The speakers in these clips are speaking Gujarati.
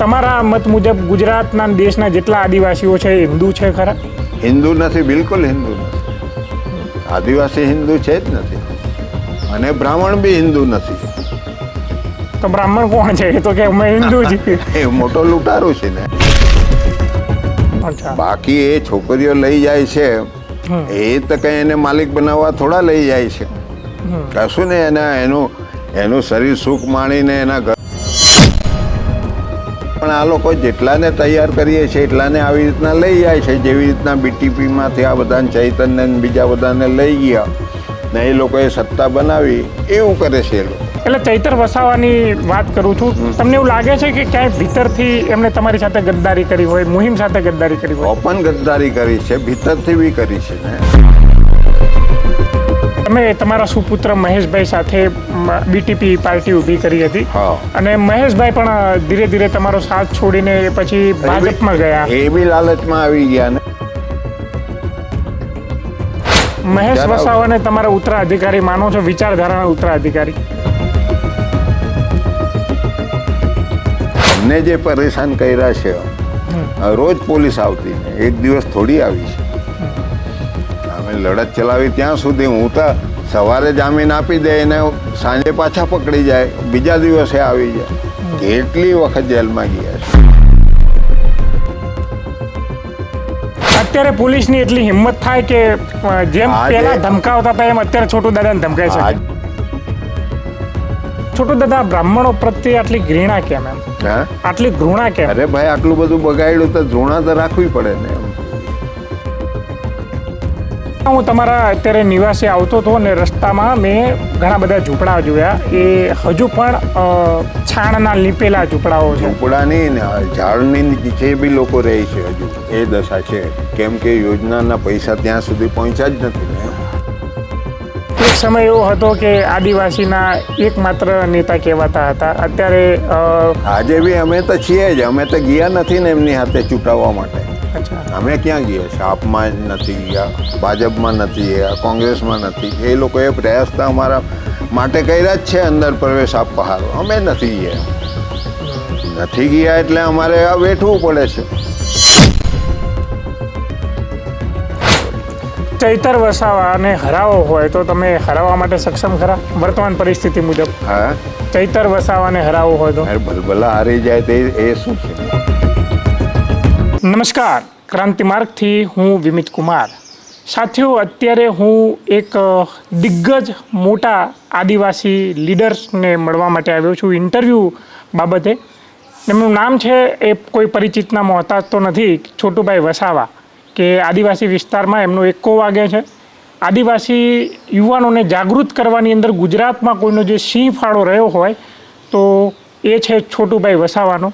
તમારા મત મુજબ ગુજરાતના દેશના જેટલા આદિવાસીઓ છે એ હિન્દુ છે ખરા? હિન્દુ નથી, બિલકુલ હિન્દુ નથી. આદિવાસી હિન્દુ છે જ નથી અને બ્રાહ્મણ બી હિન્દુ નથી. તો બ્રાહ્મણ કોણ છે? એ તો કે અમે હિન્દુ છીએ. એ મોટો લૂંટારો છે ને. અચ્છા. બાકી એ છોકરીઓ લઈ જાય છે એ તો કઈ એને માલિક બનાવવા થોડા લઈ જાય છે. કશું ને એનું શરીર સુખ માણીને એના ઘર. પણ આ લોકો જેટલાને તૈયાર કરીએ છીએ એટલાને આવી રીતના લઈ જાય છે. જેવી રીતના બીટીપીમાંથી આ બધાને ચૈતન્ય બીજા બધાને લઈ ગયા ને એ લોકોએ સત્તા બનાવી એવું કરે છે એ લોકો. એટલે ચૈતર વસાવાની વાત કરું છું. તમને એવું લાગે છે કે ક્યાંય ભીતરથી એમણે તમારી સાથે ગદ્દારી કરી હોય, મુહિમ સાથે ગદ્દારી કરી હોય? ઓપન ગદ્દારી કરી છે, ભીતરથી બી કરી છે ને. તમે તમારા સુપુત્ર મહેશભાઈ સાથે બીટીપી પાર્ટી ઊભી કરી હતી અને મહેશભાઈ પણ ધીરે ધીરે તમારો સાથ છોડીને પછી ભાજપમાં ગયા. એ બી લાલચમાં આવી ગયા ને. મહેશ વસાવાને તમારા ઉત્તરાધિકારી માનો છો? વિચારધારાના ઉત્તરાધિકારી? અમને જે પરેશાન કર્યા છે, રોજ પોલીસ આવતી, એક દિવસ થોડી આવી છે. અમે લડત ચલાવી ત્યાં સુધી હું તો સવારે જામીન આપી દે ને સાંજે પાછા પકડી જાય, બીજા દિવસે આવી જાય. કેટલી વખત જેલમાં ગયા છે. અત્યારે પોલીસની એટલી હિંમત થાય કે જેમ પહેલા ધમકાવતા હતા એમ અત્યારે છોટુ દાદાને ધમકાય છે. છોટુ દાદા, બ્રાહ્મણો પ્રત્યે આટલી ઘૃણા કેમ? એમ આટલી ઘૃણા કેમ? અરે ભાઈ, આટલું બધું બગાડ્યું તો ઘૃણા તો રાખવી પડે ને. હું તમારા અત્યારે નિવાસે આવતો હતો ને રસ્તામાં મેં ઘણા બધા ઝૂંપડા જોયા. એ હજુ પણ છાણના લીપેલા ઝૂંપડાઓ છે. ઝૂંપડાની ને ઝાડની નીચે બી લોકો રહે છે હજુ. એ દશા છે કેમ કે યોજનાના પૈસા ત્યાં સુધી પહોંચ્યા જ નથી ને. એક સમય એવો હતો કે આદિવાસીના એકમાત્ર નેતા કહેવાતા હતા. અત્યારે આજે બી અમે તો છીએ જ. અમે તો ગયા નથી ને એમની હાથે ચૂંટાવવા માટે. અમે ક્યાં ગયા? શાપમાં નથી ગયા, ભાજપમાં નથી ગયા, કોંગ્રેસમાં નથી. એ લોકોએ પ્રયાસ તો અમારા માટે કર્યા જ છે અંદર પ્રવેશ આપવા હારો. અમે નથી ગયા એટલે અમારે આ વેઠવું પડે છે. ચૈતર વસાવાને હરાવો હોય તો તમે હરાવવા માટે સક્ષમ ખરા વર્તમાન પરિસ્થિતિ મુજબ? હા, ચૈતર વસાવાને હરાવવો હોય તો? ભલભલા હારી જાય તો એ શું છે? નમસ્કાર, ક્રાંતિ માર્ગથી હું વિમિત કુમાર. સાથીઓ, અત્યારે હું એક દિગ્ગજ મોટા આદિવાસી લીડર્સને મળવા માટે આવ્યો છું ઇન્ટરવ્યૂ બાબતે. એમનું નામ છે, એ કોઈ પરિચિતના મોહતાજ તો નથી, છોટુભાઈ વસાવા, કે આદિવાસી વિસ્તારમાં એમનો એક્કો વાગે છે. આદિવાસી યુવાનોને જાગૃત કરવાની અંદર ગુજરાતમાં કોઈનો જે સિંહ ફાળો રહ્યો હોય તો એ છે છોટુભાઈ વસાવાનો.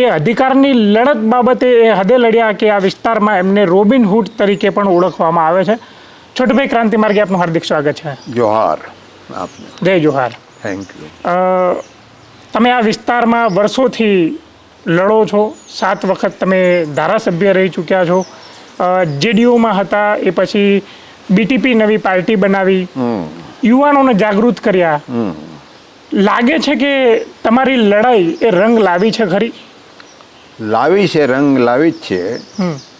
એ અધિકારની લડત બાબતે એ હદે લડ્યા કે આ વિસ્તારમાં એમને રોબિનહૂડ તરીકે પણ ઓળખવામાં આવે છે. છોટુભાઈ, ક્રાંતિ માર્ગે આપનું હાર્દિક સ્વાગત છે. જોહાર. જય જોહાર. Thank you. તમે આ વિસ્તારમાં વર્ષોથી લડો છો. 7 વખત તમે ધારાસભ્ય રહી ચૂક્યા છો. જેડીયુમાં હતા, એ પછી બીટીપી નવી પાર્ટી બનાવી, યુવાનોને જાગૃત કર્યા. લાગે છે કે તમારી લડાઈ એ રંગ લાવી છે ખરી? લાવી છે, રંગ લાવી જ છે.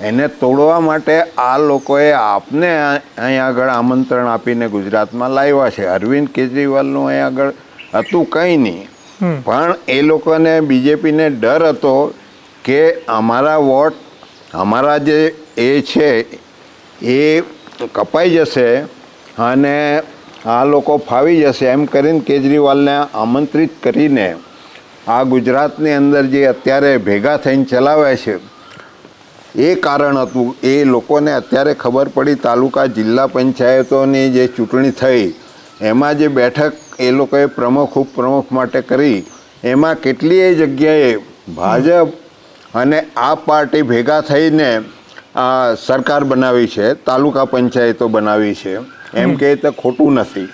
એને તોડવા માટે આ લોકોએ આપને અહીંયા આગળ આમંત્રણ આપીને ગુજરાતમાં લાવ્યા છે. અરવિંદ કેજરીવાલનું અહીંયા આગળ હતું કંઈ નહીં, પણ એ લોકોને બીજેપીને ડર હતો કે અમારા વોટ, અમારા જે એ છે એ કપાઈ જશે અને આ લોકો ફાવી જશે એમ કરીને કેજરીવાલને આમંત્રિત કરીને આ ગુજરાતની અંદર જે અત્યારે ભેગા થઈને ચલાવે છે એ કારણ હતું. એ લોકોને અત્યારે ખબર પડી તાલુકા જિલ્લા પંચાયતોની જે ચૂંટણી થઈ એમાં જે બેઠક એ લોકોએ પ્રમુખ ઉપપ્રમુખ માટે કરી એમાં કેટલીય જગ્યાએ ભાજપ અને આ પાર્ટી ભેગા થઈને સરકાર બનાવી છે, તાલુકા પંચાયતો બનાવી છે. એમ કે તો ખોટું નથી.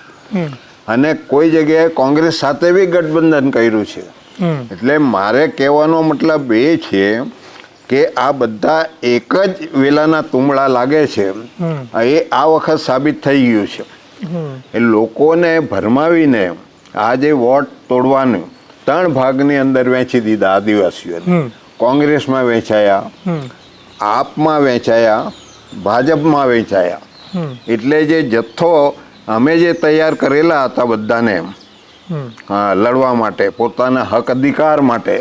અને કોઈ જગ્યાએ કોંગ્રેસ સાથે બી ગઠબંધન કર્યું છે. એટલે મારે કહેવાનો મતલબ એ છે કે આ બધા એક જ વેલાના તુંબડા લાગે છે. એ આ વખત સાબિત થઈ ગયું છે. એ લોકોને ભરમાવીને આ જે વોટ તોડવાનું 3 ભાગની અંદર વહેંચી દીધા આદિવાસીઓને. કોંગ્રેસમાં વહેંચાયા, આપમાં વહેંચાયા, ભાજપમાં વહેંચાયા. એટલે જે જથ્થો અમે જે તૈયાર કરેલા હતા બધાને લડવા માટે, પોતાના હક અધિકાર માટે,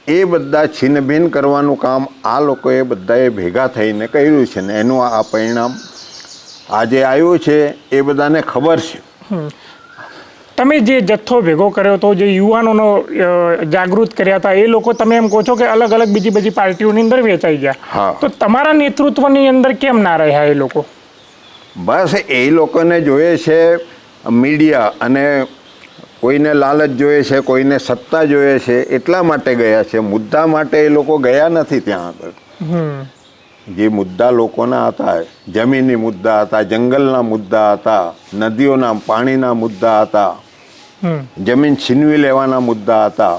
એ બધા છિન્નભિન્ન કરવાનું કામ આ લોકોએ બધાએ ભેગા થઈને કર્યું છે ને એનું આ પરિણામ આજે આવ્યું છે એ બધાને ખબર છે. તમે જે જથ્થો ભેગો કર્યો હતો, જે યુવાનોનો જાગૃત કર્યા હતા, એ લોકો તમે એમ કહો છો કે અલગ અલગ બીજી બધી પાર્ટીઓની અંદર વેચાઈ ગયા. હા. તો તમારા નેતૃત્વની અંદર કેમ ના રહ્યા એ લોકો? બસ એ લોકોને જોઈએ છે મીડિયા, અને કોઈને લાલચ જોઈએ છે, કોઈને સત્તા જોઈએ છે, એટલા માટે ગયા છે. મુદ્દા માટે એ લોકો ગયા નથી ત્યાં આગળ. જે મુદ્દા લોકોના હતા, જમીનની મુદ્દા હતા, જંગલના મુદ્દા હતા, નદીઓના પાણીના મુદ્દા હતા, જમીન છીનવી લેવાના મુદ્દા હતા,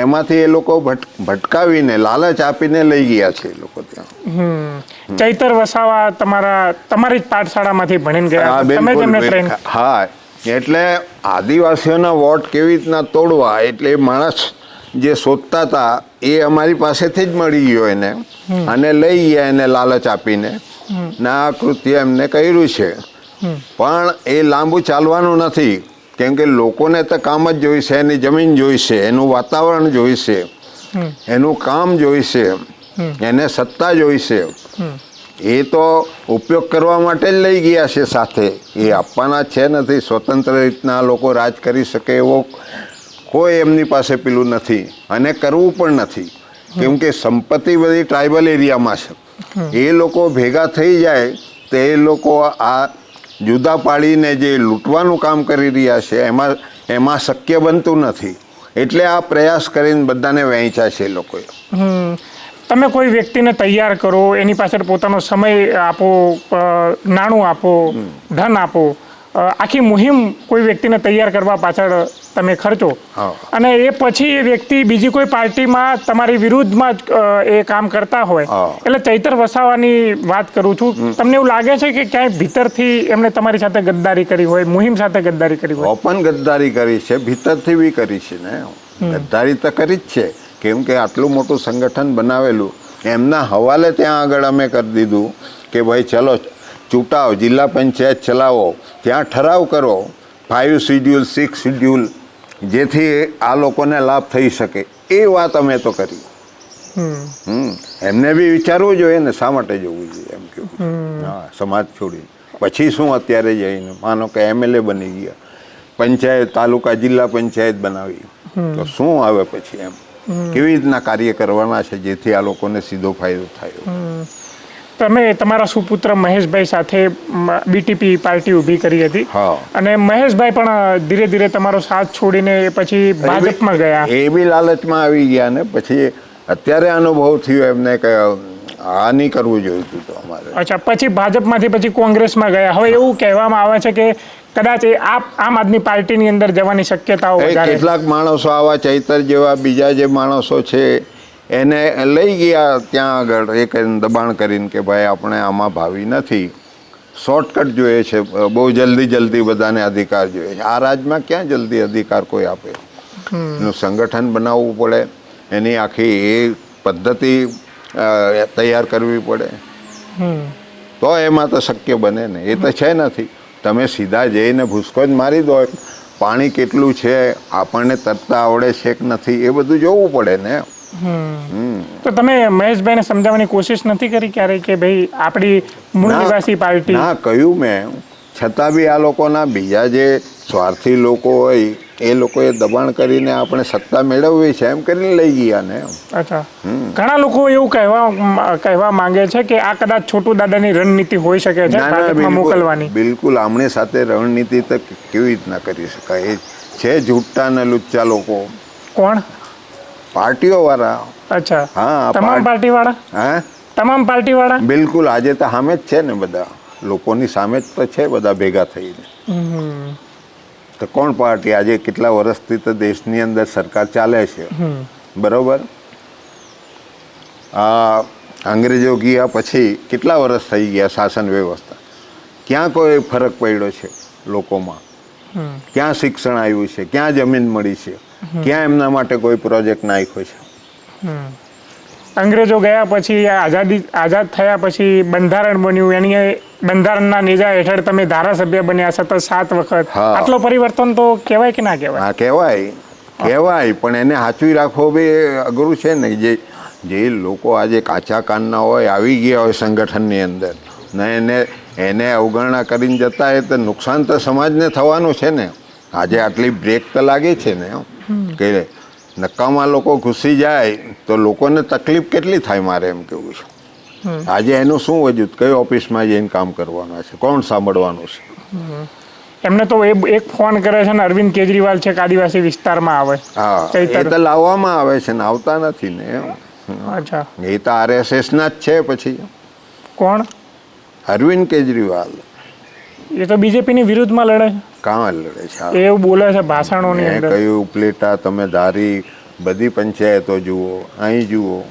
એમાંથી એ લોકો ભટકાવીને લાલચ આપીને લઈ ગયા છે એ લોકો ત્યાં. ચૈતર વસાવા તમારી જ પાઠશાળામાંથી ભણીને ગયા, તમે જ એમને ટ્રેન. હા, એટલે આદિવાસીઓના વોટ કેવી રીતના તોડવા, એટલે એ માણસ જે શોધતા હતા એ અમારી પાસેથી જ મળી ગયો એને, અને લઈ ગયા એને લાલચ આપીને. ના કૃત્ય એમને કર્યું છે, પણ એ લાંબુ ચાલવાનું નથી. કેમ કે લોકોને તો કામ જ જોઈશે, એની જમીન જોઈશે, એનું વાતાવરણ જોઈશે, એનું કામ જોઈશે, એને સત્તા જોઈશે. એ તો ઉપયોગ કરવા માટે જ લઈ ગયા છે સાથે, એ આપવાના છે નથી. સ્વતંત્ર રીતના લોકો રાજ કરી શકે એવો કોઈ એમની પાસે પેલું નથી, અને કરવું પણ નથી. કેમ કે સંપત્તિ બધી ટ્રાઇબલ એરિયામાં છે. એ લોકો ભેગા થઈ જાય તો એ લોકો આ જુદા પાડીને જે લૂંટવાનું કામ કરી રહ્યા છે એમાં શક્ય બનતું નથી. એટલે આ પ્રયાસ કરીને બધાને વહેંચ્યા છે એ લોકોએ. તમે કોઈ વ્યક્તિને તૈયાર કરો, એની પાછળ પોતાનો સમય આપો, નાણું આપો, ધન આપો, આખી મુહિમ કોઈ વ્યક્તિને તૈયાર કરવા પાછળ તમે ખર્ચો, અને એ પછી એ વ્યક્તિ બીજી કોઈ પાર્ટીમાં તમારી વિરુદ્ધમાં એ કામ કરતા હોય, એટલે ચૈતર વસાવાની વાત કરું છું. તમને એવું લાગે છે કે ક્યાંય ભીતરથી એમણે તમારી સાથે ગદ્દારી કરી હોય, મુહિમ સાથે ગદ્દારી કરી હોય? ઓપન ગદ્દારી કરી છે, ભીતરથી બી કરી છે ને. ગદ્દારી તો કરી જ છે. કેમ કે આટલું મોટું સંગઠન બનાવેલું એમના હવાલે ત્યાં આગળ અમે કરી દીધું કે ભાઈ ચલો ચૂંટાવ, જિલ્લા પંચાયત ચલાવો, ત્યાં ઠરાવ કરો, 5 શિડ્યુલ 6 શિડ્યુલ, જેથી આ લોકોને લાભ થઈ શકે. એ વાત અમે તો કરી. એમને બી વિચારવું જોઈએ ને, શા માટે જવું જોઈએ એમ કેવું. હા, સમાજ છોડીને પછી શું અત્યારે જઈને માનો કે MLA બની ગયા, પંચાયત, તાલુકા, જિલ્લા પંચાયત બનાવી, તો શું આવે પછી એમ? કેવી રીતના કાર્ય કરવાના છે જેથી આ લોકોને સીધો ફાયદો થાય? તમે તમારા સુપુત્ર મહેશભાઈ સાથે BTP પાર્ટી ઊભી કરી હતી, અને મહેશભાઈ પણ ધીરે ધીરે તમારો સાથ છોડીને પછી ભાજપમાં ગયા. એ બી લાલચમાં આવી ગયા ને પછી અત્યારે અનુભવ થયો એમને કે આ નહીં કરવું જોઈતું તો અમારે. અચ્છા, પછી ભાજપમાંથી પછી કોંગ્રેસમાં ગયા. હવે એવું કહેવામાં આવે છે કે કદાચ એ આમ આદમી પાર્ટીની અંદર જવાની શક્યતાઓ વધારે. કેટલાક માણસો આવા ચૈતર જેવા બીજા જે માણસો છે એને લઈ ગયા ત્યાં આગળ, એ કરીને દબાણ કરીને કે ભાઈ આપણે આમાં ભાવી નથી, શોર્ટકટ જોઈએ છે, બહુ જલ્દી બધાને અધિકાર જોઈએ છે. આ રાજમાં ક્યાં જલ્દી અધિકાર કોઈ આપે? એનું સંગઠન બનાવવું પડે, એની આખી એ પદ્ધતિ તૈયાર કરવી પડે, તો એમાં તો શક્ય બને ને. એ તો છે નથી. તમે સીધા જઈને ભૂસકો જ મારી દો. પાણી કેટલું છે, આપણને તરતા આવડે છે કે નથી, એ બધું જોવું પડે ને. તો તમે મહેશભાઈને સમજાવવાની કોશિશ નથી કરી ક્યારેય કે ભાઈ આપણી મૂળ નિવાસી પાર્ટી? ના, કહ્યું મેં, છતાં બી આ લોકોના બીજા જે સ્વાર્થી લોકો હોય એ લોકોએ દબાણ કરીને આપણે સત્તા મેળવવી છે એમ કરીને લઈ ગયા ને. અચ્છા, ઘણા લોકો એવું કહેવા માંગે છે કે આ કદાચ છોટુ દાદાની રણનીતિ હોઈ શકે છે ભાજપમાં મોકલવાની. બિલકુલ, આમની સાથે રણનીતિ તો કેવી રીતના કરી શકાય? એ છે જુઠ્ઠા ને લુચ્ચા લોકો. કોણ? પાર્ટીઓ વાળા. અચ્છા, હા, તમામ પાર્ટી વાળા. હા, તમામ પાર્ટી વાળા. બિલકુલ, આજે તો સામે જ છે ને, બધા લોકોની સામે જ તો છે, બધા ભેગા થઈને. તો કોણ પાર્ટી? આજે કેટલા વર્ષથી તો દેશની અંદર સરકાર ચાલે છે, બરોબર? અંગ્રેજો ગયા પછી કેટલા વર્ષ થઈ ગયા શાસન વ્યવસ્થા? ક્યાં કોઈ ફરક પડ્યો છે લોકોમાં? ક્યાં શિક્ષણ આવ્યું છે? ક્યાં જમીન મળી છે? ક્યાં એમના માટે કોઈ પ્રોજેક્ટ નાખ્યો છે? અંગ્રેજો ગયા પછી આઝાદ થયા પછી બંધારણ બન્યું, એની બંધારણના નેજા હેઠળ તમે ધારાસભ્ય બન્યા સતત 7 વખત. હા. આટલો પરિવર્તન તો કહેવાય કે ના કહેવાય? હા, કહેવાય પણ એને સાચવી રાખવો બી અઘરું છે ને. જે લોકો આજે કાચા કાનના હોય, આવી ગયા હોય સંગઠનની અંદર ને એને અવગણના કરીને જતા હોય તો નુકસાન તો સમાજને થવાનું છે ને. આજે આટલી બ્રેક તો લાગી છે ને કે નકામા લોકો ઘૂસી જાય તો લોકોને તકલીફ કેટલી થાય, મારે એમ કેવું છે. આજે એનું શું વજૂદ, કઈ ઓફિસમાં જઈને કામ કરવાનું છે, કોણ સાંભળવાનું છે? એમને તો એક ફોન કરે છે ને અરવિંદ કેજરીવાલ છે કે આદિવાસી વિસ્તારમાં આવે. હા, એ તો લાવવામાં આવે છે ને આવતા નથી ને. અચ્છા, એ તો RSS ના જ છે. પછી કોણ? અરવિંદ કેજરીવાલ. એ તો બીજેપીની વિરુદ્ધમાં લડે છે. કાં લડે છે? એ એવું બોલે છે ભાષણોની મેં અંદર. કહ્યું ઉપલેટા તમે ધારી બધી પંચાયતો જુઓ, અહીં જુઓ.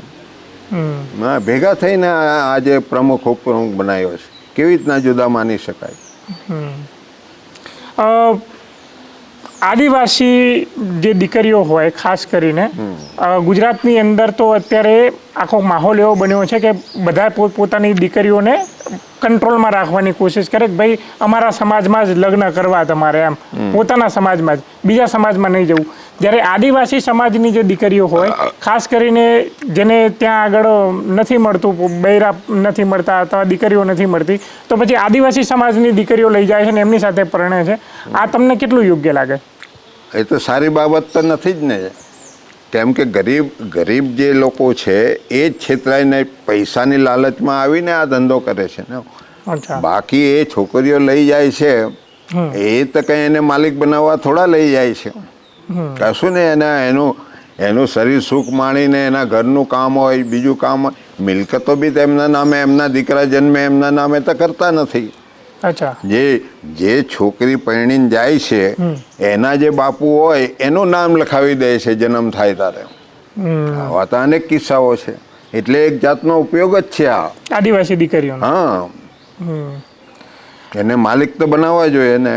ભેગા થઈને આજે પ્રમુખ ઉપપ્રમુખ બનાવ્યો છે. કેવી રીતના જુદા માની શકાય? આદિવાસી જે દીકરીઓ હોય ખાસ કરીને ગુજરાતની અંદર તો અત્યારે આખો માહોલ એવો બન્યો છે કે બધા પોતાની દીકરીઓને કંટ્રોલમાં રાખવાની કોશિશ કરે કે ભાઈ અમારા સમાજમાં જ લગ્ન કરવા તમારે, એમ પોતાના સમાજમાં જ, બીજા સમાજમાં નહીં જવું. જ્યારે આદિવાસી સમાજની જે દીકરીઓ હોય ખાસ કરીને જેને ત્યાં આગળ નથી મળતું, બૈરા નથી મળતા અથવા દીકરીઓ નથી મળતી, તો પછી આદિવાસી સમાજની દીકરીઓ લઈ જાય છે ને એમની સાથે પરણે છે. આ તમને કેટલું યોગ્ય લાગે? એ તો સારી બાબત તો નથી જ ને. કેમ કે ગરીબ જે લોકો છે એ જ છેતરાઈને પૈસાની લાલચમાં આવીને આ ધંધો કરે છે ને. બાકી એ છોકરીઓ લઈ જાય છે એ તો કંઈ એને માલિક બનાવવા થોડા લઈ જાય છે. કશું ને એનું શરીર સુખ માણીને એના ઘરનું કામ હોય, બીજું કામ હોય, મિલકતો બી એમના નામે, એમના દીકરા જન્મે એમના નામે તો કરતા નથી. અચ્છા, જે છોકરી પરણીને જાય છે એના જે બાપુ હોય એનું નામ લખાવી દે છે જન્મ થાય ત્યારે. આવા તો અનેક કિસ્સાઓ છે. એટલે એક જાતનો ઉપયોગ જ છે આ આદિવાસી દીકરીઓ. હા, એને માલિક તો બનાવવા જોઈએ ને.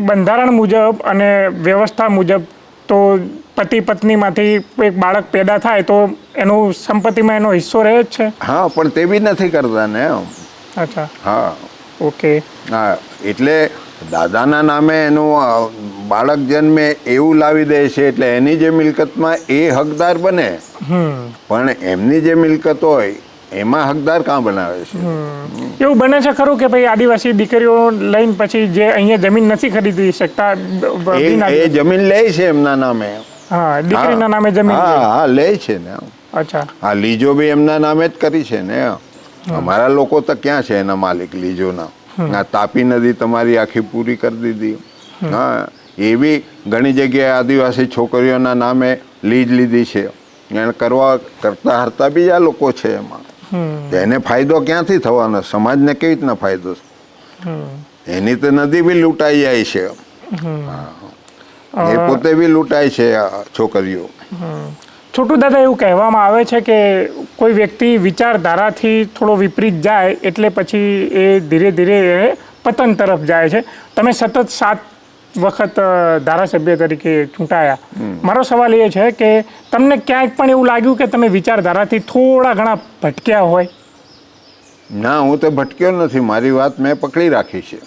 બંધારણ મુજબ અને વ્યવસ્થા મુજબ તો પતિ પત્નીમાંથી એક બાળક પેદા થાય તો એનું સંપત્તિમાં એનો હિસ્સો રહે જ છે. હા, પણ તે બી નથી કરતા ને. અચ્છા, હા, ઓકે. હા, એટલે દાદાના નામે એનું બાળક જન્મે એવું લાવી દે છે એટલે એની જે મિલકતમાં એ હકદાર બને, પણ એમની જે મિલકત હોય એમાં હકદાર કાં બનાવે છે? એવું બને છે ખરું કે ભાઈ આદિવાસી દીકરીઓ લઈને પછી જે અહીંયા જમીન નથી ખરીદી શકતા, એ જમીન લે છે એમના નામે. હા, દીકરીના નામે જમીન. હા, લે છે ને. અચ્છા, હા, લીજો બી એમના નામે જ કરી છે ને. અમારા લોકો તો ક્યાં છે એના માલિક લીજોના? તાપી નદી તમારી આખી પૂરી કરી દીધી. હા, એ બી ઘણી જગ્યાએ આદિવાસી છોકરીઓના નામે લીજ લીધી છે. એને કરતા હરતા બીજા લોકો છે એમાં. એને ફાયદો ક્યાંથી થવાનો? સમાજને કેવી રીતના ફાયદો? એની તો નદી બી લૂંટાઈ જાય છે, એ પોતે બી લૂંટાય છે છોકરીઓ. છોટુ દાદા, એવું કહેવામાં આવે છે કે કોઈ વ્યક્તિ વિચારધારાથી થોડો વિપરીત જાય એટલે પછી એ ધીરે ધીરે પતન તરફ જાય છે. તમે સતત 7 વખત ધારાસભ્ય તરીકે ચૂંટાયા. મારો સવાલ એ છે કે તમને ક્યાંક પણ એવું લાગ્યું કે તમે વિચારધારાથી થોડા ઘણા ભટક્યા હોય? ના, હું તો ભટક્યો નથી. મારી વાત મેં પકડી રાખી છે.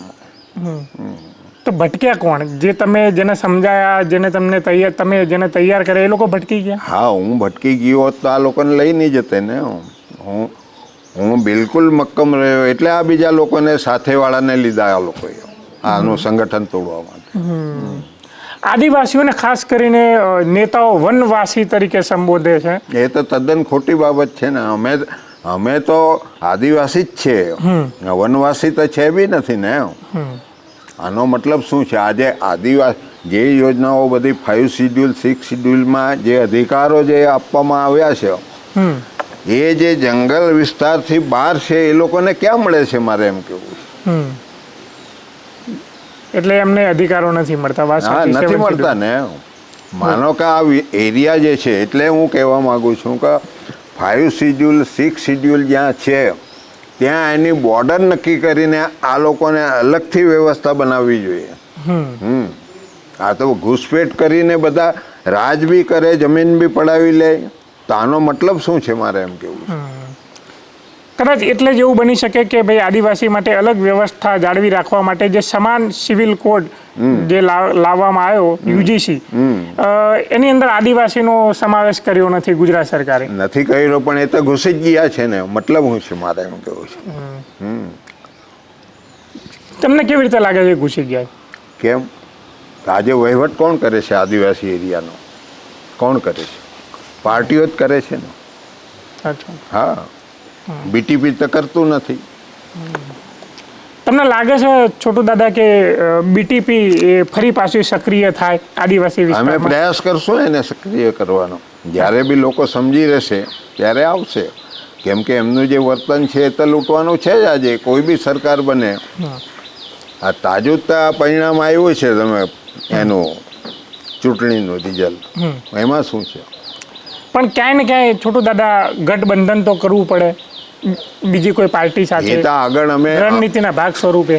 તો ભટક્યા કોણ? જેને સમજાયા, તમે જેને તૈયાર કરે એ લોકો ભટકી ગયા? હા, હું ભટકી ગયો હોત તો આ લોકોને લઈ નહીં જતે ને. હું બિલકુલ મક્કમ રહ્યો એટલે આ બીજા લોકોને સાથેવાળાને લીધા આ લોકોએ આનું સંગઠન તોડવા માટે. આદિવાસીઓને ખાસ કરીને નેતાઓ વનવાસી તરીકે સંબોધે છે. એ તો તદ્દન ખોટી બાબત છે ને. અમે તો આદિવાસી જ છે, વનવાસી તો છે બી નથી ને. આનો મતલબ શું છે? આજે આદિવાસી જે યોજનાઓ બધી 5 શિડ્યુલ 6 શિડ્યુલમાં જે અધિકારો જે આપવામાં આવ્યા છે એ જે જંગલ વિસ્તારથી બહાર છે એ લોકોને ક્યાં મળે છે? મારે એમ કેવું. એટલે એમને અધિકારો નથી મળતા? હા, નથી મળતા ને. માનો કે આ એરિયા જે છે, એટલે હું કહેવા માંગુ છું કે 5 શિડ્યુલ 6 શિડ્યુલ જ્યાં છે ત્યાં એની બોર્ડર નક્કી કરીને આ લોકોને અલગથી વ્યવસ્થા બનાવવી જોઈએ. આ તો ઘૂસપેટ કરીને બધા રાજ બી કરે, જમીન બી પડાવી લે, તો આનો મતલબ શું છે મારે એમ કેવું છે. કદાચ એટલે જ એવું બની શકે કે ભાઈ આદિવાસી માટે અલગ વ્યવસ્થા જાળવી રાખવા માટે જે સમાન સિવિલ કોડ જે લાવવામાં આવ્યો યુજીસી, એની અંદર આદિવાસીનો સમાવેશ કર્યો નથી ગુજરાત સરકારે. નથી કર્યો, પણ એ તો ઘૂસી જ ગયા છે ને, મતલબ શું છે મારે એમ કેવું છે. તમને કેવી રીતે લાગે છે ઘૂસી ગયા? કેમ? આજે વહીવટ કોણ કરે છે આદિવાસી એરિયાનો? કોણ કરે છે? પાર્ટીઓ જ કરે છે ને. અચ્છા. હા, બીટીપી તો કરતું નથી. તમને લાગે છે છોટુ દાદા કે બીટીપી એ ફરી પાછી સક્રિય થાય આદિવાસી અમે વિસ્તારમાં? પ્રયાસ કરશું એને સક્રિય કરવાનો. જ્યારે બી લોકો સમજી રહેશે ત્યારે આવશે. કેમ કે એમનું જે વર્તન છે એ તો લૂંટવાનું છે જ. આજે કોઈ બી સરકાર બને, આ તાજું પરિણામ આવ્યું છે તમે એનું ચૂંટણીનું રિઝલ્ટ, એમાં શું છે? પણ ક્યાંય ને ક્યાંય છોટુ દાદા ગઠબંધન તો કરવું પડે બીજી કોઈ પાર્ટી સાથે, એ તો આગળ અમે રણનીતિના ભાગ સ્વરૂપે.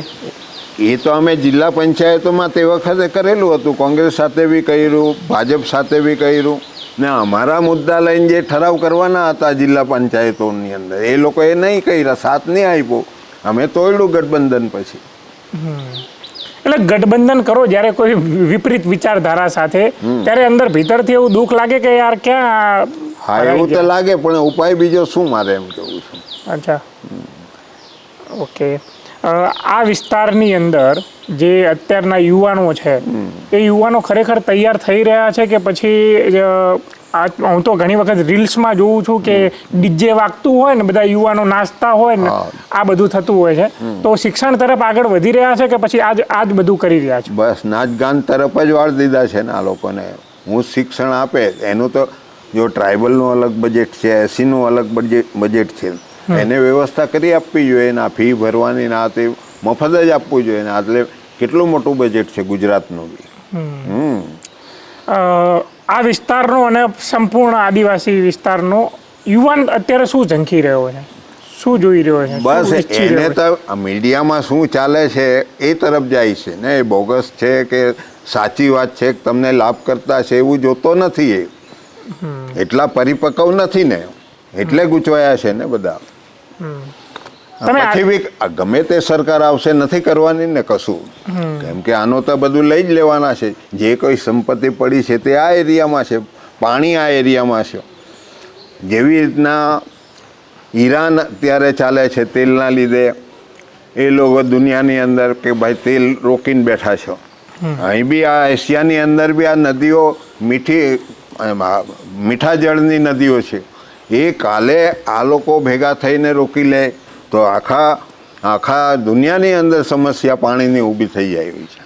એ તો અમે જિલ્લા પંચાયતોમાં તે વખતે કરેલું હતું. કોંગ્રેસ સાથે બી કર્યું, ભાજપ સાથે બી કર્યું ને અમારા મુદ્દા લઈને જે ઠરાવ કરવાના હતા જિલ્લા પંચાયતોની અંદર, એ લોકોએ નહીં કર્યા, સાથ નહીં આપ્યો. અમે તોડ્યું ગઠબંધન પછી. એટલે ગઠબંધન કરો જ્યારે કોઈ વિપરીત વિચારધારા સાથે, ત્યારે અંદર ભીતરથી એવું દુઃખ લાગે કે યાર ક્યાં. હા, એવું તો લાગે, પણ ઉપાય બીજો શું મારે એમ કેવું છે. અચ્છા, ઓકે. આ વિસ્તારની અંદર જે અત્યારના યુવાનો છે, એ યુવાનો ખરેખર તૈયાર થઈ રહ્યા છે કે પછી હું તો ઘણી વખત રીલ્સમાં જોઉં છું કે ડીજે વાગતું હોય ને, બધા યુવાનો નાચતા હોય ને, આ બધું થતું હોય છે. તો શિક્ષણ તરફ આગળ વધી રહ્યા છે કે પછી આ જ બધું કરી રહ્યા છે? બસ નાચગાન તરફ જ વાળ દીધા છે ને આ લોકોને. હું શિક્ષણ આપે એનું તો જો ટ્રાઇબલનું અલગ બજેટ છે, એસીનું અલગ બજેટ છે, એને વ્યવસ્થા કરી આપવી જોઈએ. ના ફી ભરવાની ના તે મફત જ આપવું જોઈએ. એટલે કેટલું મોટું બજેટ છે ગુજરાતનું બી. આ વિસ્તારનો અને સંપૂર્ણ આદિવાસી વિસ્તારનો યુવાન અત્યારે શું ઝંખી રહ્યો છે, શું જોઈ રહ્યો છે? બસ એને તો મીડિયામાં શું ચાલે છે એ તરફ જાય છે ને. એ બોગસ છે કે સાચી વાત છે કે તમને લાભ કરતા છે એવું જોતો નથી. એ એટલા પરિપક્વ નથી ને, એટલે ગૂંચવાયા છે ને બધા. પછી બી ગમે તે સરકાર આવશે નથી કરવાની ને કશું. કેમ કે આનો તો બધું લઈ જ લેવાના છે. જે કોઈ સંપત્તિ પડી છે તે આ એરિયામાં છે, પાણી આ એરિયામાં છે. જેવી રીતના ઈરાન અત્યારે ચાલે છે તેલના લીધે, એ લોકો દુનિયાની અંદર કે ભાઈ તેલ રોકીને બેઠા છે. અહીં બી આ એશિયાની અંદર બી આ નદીઓ મીઠા જળની નદીઓ છે. એ કાલે આ લોકો ભેગા થઈને રોકી લે તો આખા દુનિયાની અંદર સમસ્યા પાણીની ઊભી થઈ જાય છે.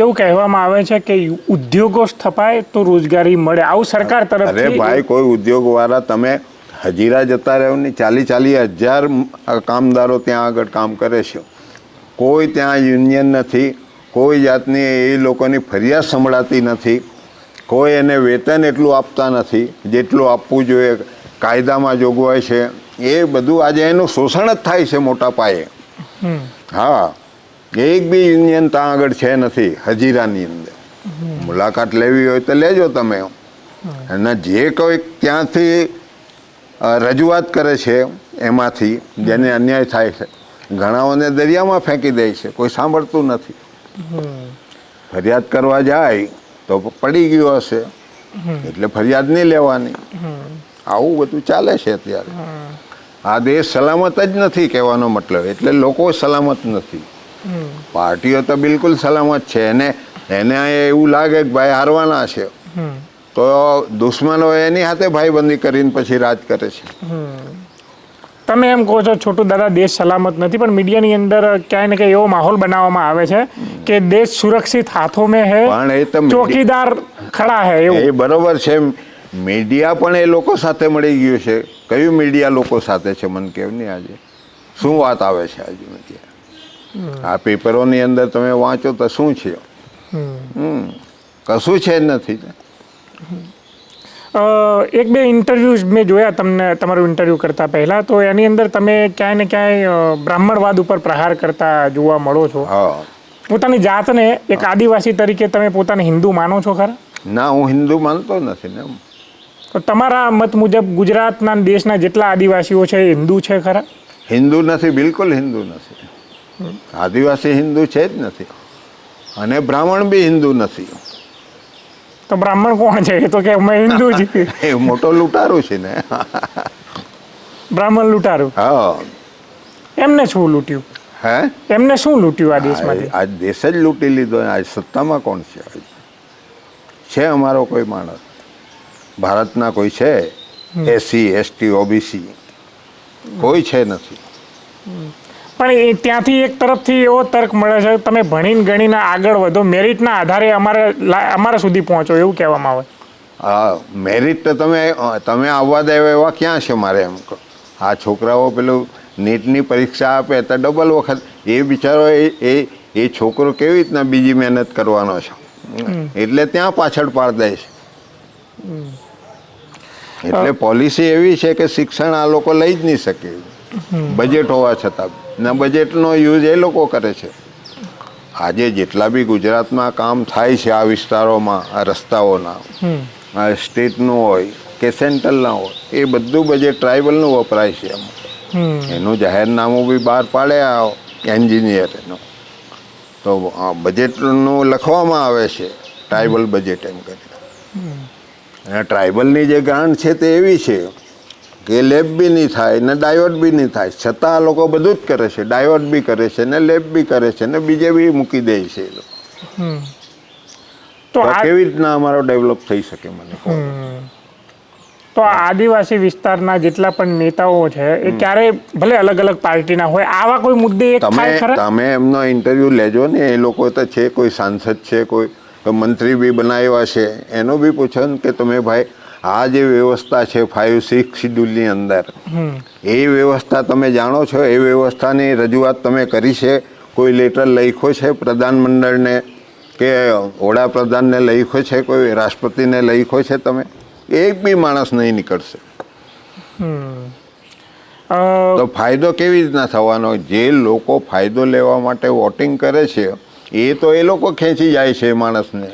એવું કહેવામાં આવે છે કે ઉદ્યોગો સ્થપાય તો રોજગારી મળે, આવું સરકાર તરફથી. અરે ભાઈ, કોઈ ઉદ્યોગવાળા તમે હજીરા જતા રહ્યો ને, 40,000 કામદારો ત્યાં આગળ કામ કરે છે. કોઈ ત્યાં યુનિયન નથી, કોઈ જાતની એ લોકોની ફરિયાદ સંભળાતી નથી. કોઈ એને વેતન એટલું આપતા નથી જેટલું આપવું જોઈએ. કાયદામાં જોગવાઈ છે એ બધું આજે એનું શોષણ જ થાય છે મોટા પાયે. હા, એક બી યુનિયન ત્યાં આગળ છે નથી હજીરાની અંદર. મુલાકાત લેવી હોય તો લેજો તમે. અને જે કોઈ ત્યાંથી રજૂઆત કરે છે એમાંથી જેને અન્યાય થાય છે, ઘણાઓને દરિયામાં ફેંકી દે છે, કોઈ સાંભળતું નથી. ફરિયાદ કરવા જાય તો પડી ગયો હશે એટલે ફરિયાદ નહીં લેવાની. આવું બધું ચાલે છે અત્યારે. આ દેશ સલામત જ નથી કહેવાનો મતલબ. એટલે લોકો સલામત નથી. પાર્ટીઓ તો બિલકુલ સલામત છે. એને એવું લાગે કે ભાઈ હારવાના છે તો દુશ્મનો એની હાથે ભાઈબંધી કરીને પછી રાજ કરે છે. તમે એમ કહો છો છોટુ દાદા દેશ સલામત નથી, પણ મીડિયાની અંદર ક્યાંય ને ક્યાંય એવો માહોલ બનાવવામાં આવે છે કે દેશ સુરક્ષિત હાથોं में है, પણ એ તો ચોકીદાર ખડા હે. એ બરોબર છે. મીડિયા પણ એ લોકો સાથે મળી ગયું છે. કયું મીડિયા લોકો સાથે છે મને કેવ નહીં. આજે શું વાત આવે છે આજે મીડિયા? આ પેપરોની અંદર તમે વાંચો તો શું છે? કશું છે જ નથી. એક બે ઇન્ટરવ્યૂઝ મેં જોયા તમને, તમારું ઇન્ટરવ્યૂ કરતા પહેલા, તો એની અંદર તમે ક્યાંય ને ક્યાંય બ્રાહ્મણવાદ ઉપર પ્રહાર કરતા જોવા મળો છો. પોતાની જાતને એક આદિવાસી તરીકે તમે પોતાને હિન્દુ માનો છો ખરા? ના, હું હિન્દુ માનતો નથી ને. તો તમારા મત મુજબ ગુજરાતના દેશના જેટલા આદિવાસીઓ છે એ હિન્દુ છે ખરા? હિન્દુ નથી, બિલકુલ હિન્દુ નથી. આદિવાસી હિન્દુ છે જ નથી, અને બ્રાહ્મણ બી હિન્દુ નથી. તો બ્રાહ્મણ કોણ છે? એ તો કે અમે હિન્દુ છીએ. એ મોટો લૂંટારો છે ને. બ્રાહ્મણ લૂંટારું. હા. એમને શું લૂંટ્યું? હે? એમને શું લૂંટ્યું આ દેશમાંથી? આજ દેશ જ લૂંટી લીધો. આજ સત્તામાં કોણ છે? અમારો કોઈ માણસ ભારતના કોઈ છે? એસસી, એસટી, ઓબીસી કોઈ છે નથી. પણ એ ત્યાંથી એક તરફથી એવો તર્ક મળે છે, તમે ભણીને ગણીને આગળ વધો, મેરિટના આધારે અમારા સુધી પહોંચો, એવું કહેવામાં આવે. હા, મેરિટ તો તમે આવવા દેવા એવા ક્યાં છે? મારે એમ કહો, આ છોકરાઓ પેલું નીટની પરીક્ષા આપે તો ડબલ વખત એ બિચારો એ છોકરો કેવી રીતના બીજી મહેનત કરવાનો છે, એટલે ત્યાં પાછળ પાડ દે છે. એટલે પોલિસી એવી છે કે શિક્ષણ આ લોકો લઈ જ નહીં શકે, બજેટ હોવા છતાં. ને બજેટનો યુઝ એ લોકો કરે છે. આજે જેટલા બી ગુજરાતમાં કામ થાય છે આ વિસ્તારોમાં, આ રસ્તાઓના, આ સ્ટેટનું હોય કે સેન્ટ્રલના હોય, એ બધું બજેટ ટ્રાઇબલનું વપરાય છે. એનું જાહેરનામું બી બહાર પાડે આ એન્જિનિયર એનું, તો બજેટનું લખવામાં આવે છે ટ્રાઇબલ બજેટ એમ કરી. અને ટ્રાઇબલની જે ગ્રાન્ટ છે તે એવી છે કે લેબ બી નહીં થાય ને ડાયવર્ટ બી નહીં થાય, છતાં આ લોકો બધું જ કરે છે. ડાયવર્ટ બી કરે છે ને લેબ બી કરે છે ને બીજે બી મૂકી દે છે એ લોકો. તો કેવી રીતના અમારો ડેવલપ થઈ શકે મને કહો? તો આદિવાસી વિસ્તારના જેટલા પણ નેતાઓ છે એ ક્યારે ભલે અલગ અલગ પાર્ટીના હોય, આવા કોઈ મુદ્દે એક થાય ખરા? તમે એમનો ઇન્ટરવ્યુ લેજો ને. એ લોકો તો છે, કોઈ સાંસદ છે, કોઈ મંત્રી બી બનાવ્યા છે, એનો બી પૂછો કે તમે ભાઈ આ જે વ્યવસ્થા છે 5-6 શિડ્યુલની અંદર, એ વ્યવસ્થા તમે જાણો છો? એ વ્યવસ્થાની રજૂઆત તમે કરી છે? કોઈ લેટર લખ્યો છે પ્રધાનમંડળને કે વડાપ્રધાનને લખ્યો છે? કોઈ રાષ્ટ્રપતિને લખ્યો છે? તમે એક બી માણસ નહીં નીકળશે. તો ફાયદો કેવી રીતના થવાનો? જે લોકો ફાયદો લેવા માટે વોટિંગ કરે છે એ તો એ લોકો ખેંચી જાય છે એ માણસને.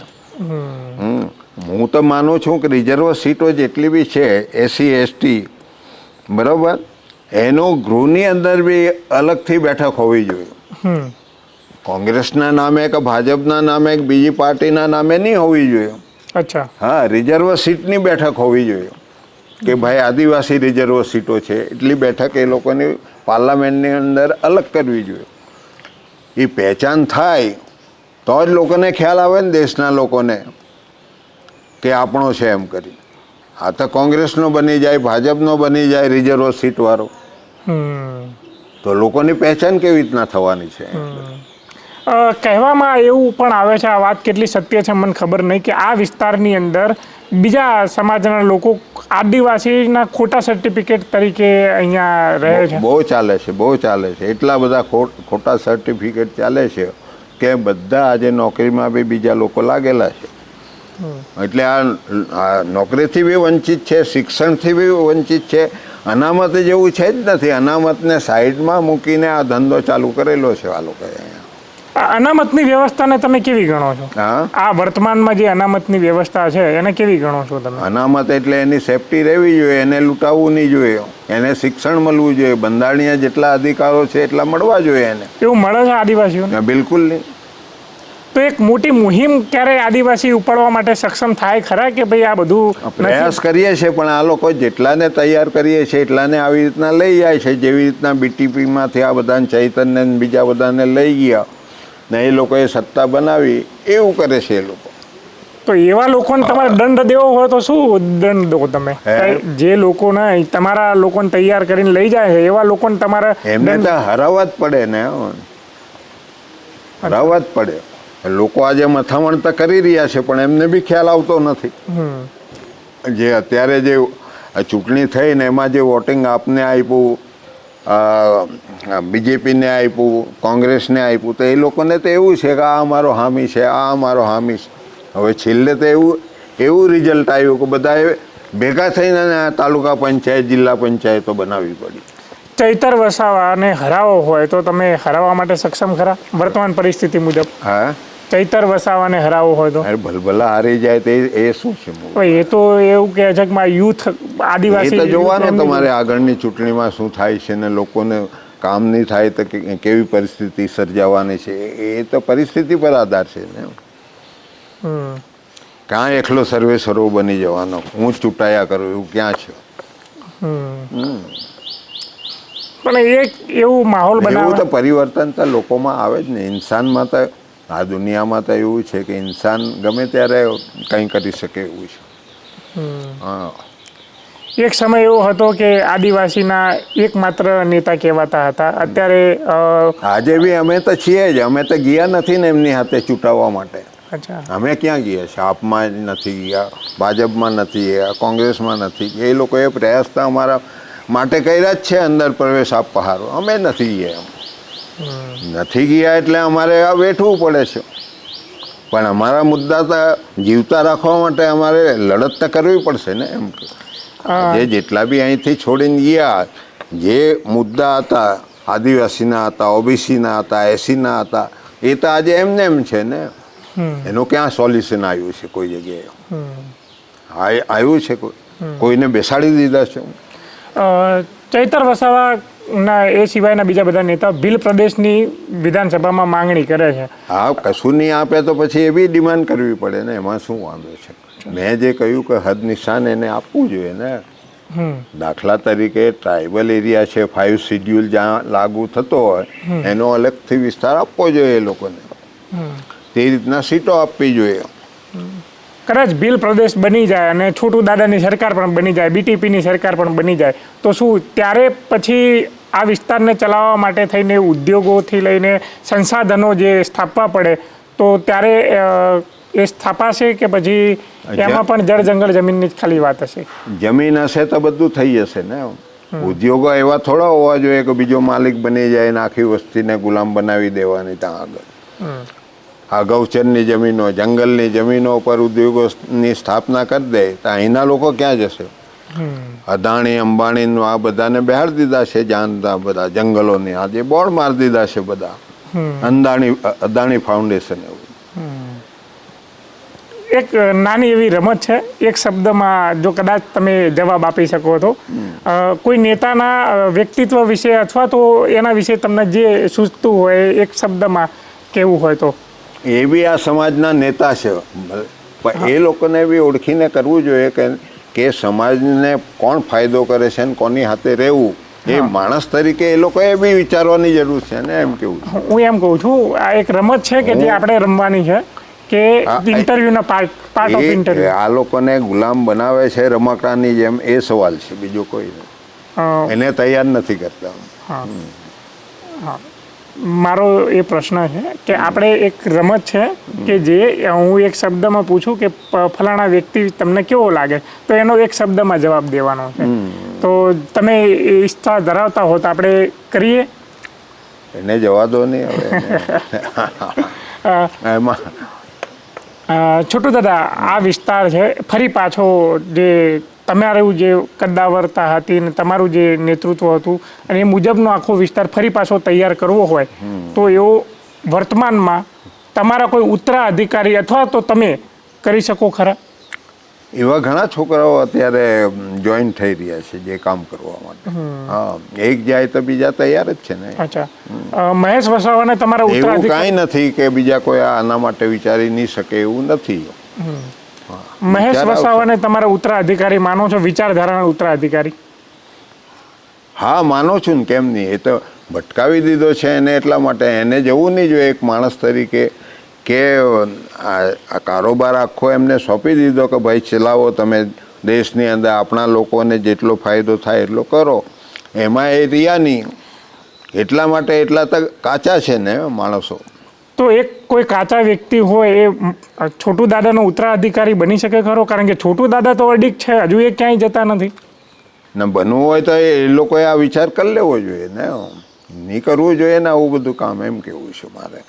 હું તો માનું છું કે રિઝર્વ સીટો જેટલી બી છે એસસી, એસટી, બરાબર, એનું ગૃહની અંદર બી અલગથી બેઠક હોવી જોઈએ. કોંગ્રેસના નામે કે ભાજપના નામે કે બીજી પાર્ટીના નામે નહીં હોવી જોઈએ. અચ્છા. હા, રિઝર્વ સીટની બેઠક હોવી જોઈએ કે ભાઈ આદિવાસી રિઝર્વ સીટો છે એટલી બેઠક એ લોકોની પાર્લામેન્ટની અંદર અલગ કરવી જોઈએ. એ પહેચાન થાય તો જ લોકોને ખ્યાલ આવે ને, દેશના લોકોને, કે આપણો છે એમ કરી. આ તો કોંગ્રેસનો બની જાય, ભાજપનો બની જાય રિઝર્વ સીટવાળો, તો લોકોની પહેચાન કેવી રીતના થવાની છે? કહેવામાં એવું પણ આવે છે, આ વાત કેટલી સત્ય છે મને ખબર નહીં, કે આ વિસ્તારની અંદર બીજા સમાજના લોકો આદિવાસીના ખોટા સર્ટિફિકેટ તરીકે અહીંયા રહે છે. બહુ ચાલે છે, બહુ ચાલે છે. એટલા બધા ખોટા સર્ટિફિકેટ ચાલે છે કે બધા આજે નોકરીમાં બી બીજા લોકો લાગેલા છે. એટલે આ નોકરીથી બી વંચિત છે, શિક્ષણથી બી વંચિત છે. અનામત જેવું છે જ નથી. અનામતને સાઈડમાં મૂકીને આ ધંધો ચાલુ કરેલો છે આ લોકોએ અહીંયા. અનામતની વ્યવસ્થાને તમે કેવી ગણો છો? આ વર્તમાનમાં જે અનામતની વ્યવસ્થા છે એને કેવી ગણો છો તમે? અનામત એટલે એની સેફટી રહેવી જોઈએ, એને લૂંટાવવું નહીં જોઈએ, એને શિક્ષણ મળવું જોઈએ, બંધારણીય જેટલા અધિકારો છે એટલા મળવા જોઈએ એને. એવું મળે છે આદિવાસીઓને? બિલકુલ નહીં. તો એક મોટી મુહિમ ક્યારે આદિવાસી ઉપાડવા માટે સક્ષમ થાય ખરા કે ભાઈ આ બધું? પ્રયાસ કરીએ છીએ, પણ આ લોકો જેટલાને તૈયાર કરીએ છીએ એટલાને આવી રીતના લઈ જાય છે. જેવી રીતના બીટીપીમાંથી આ બધાને ચૈતન્ય બીજા બધાને લઈ ગયા ને એ લોકોએ સત્તા બનાવી, એવું કરે છે એ લોકો. તો એવા લોકોને તમારે દંડ દેવો હોય તો શું દંડ દો તમે? જે લોકોને તમારા લોકોને તૈયાર કરીને લઈ જાય છે એવા લોકોને તમારે એમને તો હરાવવા જ પડે ને, હરાવવા જ પડે. લોકો આજે મથામણ તો કરી રહ્યા છે પણ એમને બી ખ્યાલ આવતો નથી. જે અત્યારે જે ચૂંટણી થઈ ને એમાં જે વોટિંગ આપને આપ્યું, બીજેપીને આપ્યું, કોંગ્રેસને આપ્યું, તો એ લોકોને તો એવું છે કે આ અમારો હામી છે, આ અમારો હામી છે. હવે છેલ્લે તો એવું રિઝલ્ટ આવ્યું કે બધાએ ભેગા થઈને તાલુકા પંચાયત, જિલ્લા પંચાયતો બનાવવી પડી. ચૈતર વસાવાને હરાવો હોય તો તમે હરાવવા માટે સક્ષમ ખરા વર્તમાન પરિસ્થિતિ મુજબ? હા, ચૈતર વસાવાને હરાવો હોય તો? અરે ભલભલા હારી જાય તો એ શું છે? ભાઈ એ તો એવું કહે છે કે યુથ એ આદિવાસી તો જોવાનું તમારે આગળની ચૂંટણીમાં શું થાય છે ને લોકોને કામ નહીં થાય તો કેવી પરિસ્થિતિ સર્જાવાની છે એ તો પરિસ્થિતિ પર આધાર છે ને. ક્યાં એકલો સર્વેસર્વો બની જવાનો, હું જ ચૂંટાયા કરું એવું ક્યાં છે? પણ એક એવું માહોલ એવું બનાવે તો પરિવર્તન તો લોકોમાં આવે જ ને. ઇન્સાનમાં તો આ દુનિયામાં તો એવું છે કે ઇન્સાન ગમે ત્યારે કંઈ કરી શકે એવું છે. હા, એક સમય એવો હતો કે આદિવાસીના એકમાત્ર નેતા કહેવાતા હતા. અત્યારે આજે બી અમે તો છીએ જ. અમે તો ગયા નથી ને એમની હાથે ચૂંટાવવા માટે. અચ્છા, અમે ક્યાં ગયા? શાપમાં નથી ગયા, ભાજપમાં નથી ગયા, કોંગ્રેસમાં નથી ગયા. એ લોકોએ પ્રયાસ તો અમારા માટે કર્યા જ છે અંદર પ્રવેશ આપવા હારો. અમે નથી ગયા. નથી ગયા એટલે અમારે આ વેઠવું પડે છે. પણ અમારા મુદ્દા તો જીવતા રાખવા માટે અમારે લડત તો કરવી પડશે ને. એમ કે જે જેટલા બી અહીંથી છોડીને ગયા, જે મુદ્દા હતા આદિવાસીના હતા, ઓબીસીના હતા, એસીના હતા, એ તો આજે એમને એમ છે ને. એનું ક્યાં સોલ્યુશન આવ્યું છે? કોઈ જગ્યાએ આવ્યું છે? કોઈને બેસાડી દીધા છે? ચૈતર વસાવાના એ સિવાયના બીજા બધા નેતા ભીલ પ્રદેશની વિધાનસભામાં માંગણી કરે છે. હા, કશું નહીં આપે તો પછી એ બી ડિમાન્ડ કરવી પડે ને. એમાં શું વાંધો છે? મેં જે કહ્યું કે હદ નિશાન એને આપવું જોઈએ ને. દાખલા તરીકે ટ્રાઇબલ એરિયા છે, 5 શિડ્યુલ જ્યાં લાગુ થતો હોય એનો અલગથી વિસ્તાર આપવો જોઈએ એ લોકોને. તે રીતના સીટો આપવી જોઈએ. કદાચ ભીલ પ્રદેશ બની જાય અને છોટુ દાદાની સરકાર પણ બની જાય, બીટીપીની સરકાર પણ બની જાય તો શું ત્યારે પછી આ વિસ્તારને ચલાવવા માટે થઈને ઉદ્યોગોથી લઈને સંસાધનો જે સ્થાપવા પડે તો ત્યારે એ સ્થાપાશે કે પછી એમાં પણ જળ જંગલ જમીનની જ ખાલી વાત હશે? જમીન હશે તો બધું થઈ જશે ને. ઉદ્યોગો એવા થોડા હોવા જોઈએ કે બીજો માલિક બની જાય ને આખી વસ્તીને ગુલામ બનાવી દેવાની. ત્યાં આગળ આ ગૌચરની જમીનો, જંગલની જમીનો પર ઉદ્યોગોની સ્થાપના કરી દે તો અહીંના લોકો ક્યાં જશે? અદાણી અંબાણીનું આ બધાને બેહાડી દીધા છે જાણતા બધા જંગલોની. આજે બોર્ડ મારી દીધા છે બધા. અદાણી ફાઉન્ડેશન એવું. એક નાની એવી રમત છે, એક શબ્દમાં જો કદાચ તમે જવાબ આપી શકો તો કોઈ નેતાના વ્યક્તિત્વ વિશે અથવા તો એના વિશે તમને જે સૂચતું હોય એક શબ્દમાં કેવું હોય તો? એ બી આ સમાજના નેતા છે, પણ એ લોકોને બી ઓળખીને કરવું જોઈએ કે સમાજને કોણ ફાયદો કરે છે ને કોની હાથે રહેવું એ માણસ તરીકે એ લોકોએ બી વિચારવાની જરૂર છે ને. એમ કેવું હું એમ કહું છું આ એક રમત છે કે જે આપણે રમવાની છે કે ઇન્ટરવ્યુના પાર્ટ ઓફ ઇન્ટરવ્યુ. આ લોકોને ગુલામ બનાવે છે રમકડાની જેમ, એ સવાલ છે, બીજો કોઈ નહીં. એને તૈયાર નથી કરતા. હા, મારો એ પ્રશ્ન છે કે આપણે એક રમત છે કે જે હું એક શબ્દમાં પૂછું કે ફલાણા વ્યક્તિ તમને કેવો લાગે તો એનો એક શબ્દમાં જવાબ દેવાનો છે. તો તમે ઈચ્છા ધરાવતા હો તો આપણે કરીએ? એને જવા દો નહીં હવે. એમાં છોટુ દાદા, આ વિસ્તાર છે ફરી પાછો જે તમારું જે કદ્દાવરતા હતી ને તમારું જે નેતૃત્વ હતું અને એ મુજબનો આખો વિસ્તાર ફરી પાછો તૈયાર કરવો હોય તો એવો વર્તમાનમાં તમારા કોઈ ઉત્તરાધિકારી અથવા તો તમે કરી શકો ખરા? એવા ઘણા છોકરાઓ અત્યારે જોઈન થઈ રહ્યા છે જે કામ કરવા માટે. હા, એક જાય તો બીજા તૈયાર જ છે ને. અચ્છા, મહેશ વસાવાને તમારા એવું ઉત્તરાધિકારી કાંઈ નથી કે બીજા કોઈ આના માટે વિચારી નહીં શકે એવું નથી. મહેશ વસાવાને તમારા ઉત્તરાધિકારી માનો છો, વિચારધારાના ઉત્તરાધિકારી? હા, માનું છું ને, કેમ નહીં. એ તો ભટકાવી દીધો છે એને, એટલા માટે એને જવું નહીં જોઈએ એક માણસ તરીકે કે આ કારોબાર આખો એમને સોંપી દીધો કે ભાઈ ચલાવો તમે દેશની અંદર, આપણા લોકોને જેટલો ફાયદો થાય એટલો કરો. એમાં એ રહ્યા નહીં. એટલા માટે એટલા તો કાચા છે ને માણસો. તો એક કોઈ કાચા વ્યક્તિ હોય એ છોટુ દાદાનો ઉત્તરાધિકારી બની શકે ખરો? કારણ કે છોટુ દાદા તો અડીક છે, હજુ એ ક્યાંય જતા નથી ને. બનવું હોય તો એ લોકોએ આ વિચાર કરી લેવો જોઈએ ને. નહીં કરવું જોઈએ ને આવું બધું કામ. એમ કેવું છે મારે.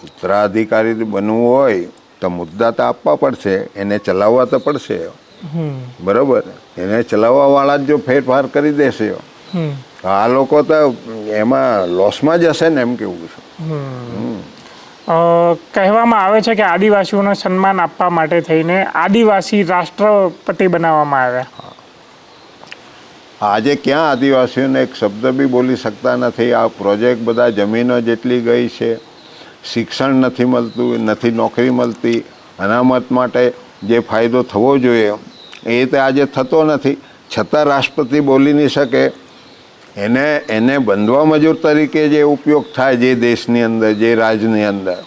ઉત્તરાધિકારી બનવું હોય તો મુદ્દા તો આપવા પડશે, એને ચલાવવા તો પડશે. બરાબર, એને ચલાવવા વાળા જ જો ફેરફાર કરી દેશે આ લોકો તો એમાં લોસમાં જ હશે ને એમ કેવું છે. કહેવામાં આવે છે કે આદિવાસીઓને સન્માન આપવા માટે થઈને આદિવાસી રાષ્ટ્રપતિ બનાવવામાં આવ્યા. આજે ક્યાં આદિવાસીઓને એક શબ્દ બી બોલી શકતા નથી. આ પ્રોજેક્ટ બધા જમીનો જેટલી ગઈ છે, શિક્ષણ નથી મળતું, નથી નોકરી મળતી, અનામત માટે જે ફાયદો થવો જોઈએ એ તો આજે થતો નથી. છતાં રાષ્ટ્રપતિ બોલી નહીં શકે. એને બંધવા મજૂર તરીકે જે ઉપયોગ થાય જે દેશની અંદર, જે રાજ્યની અંદર,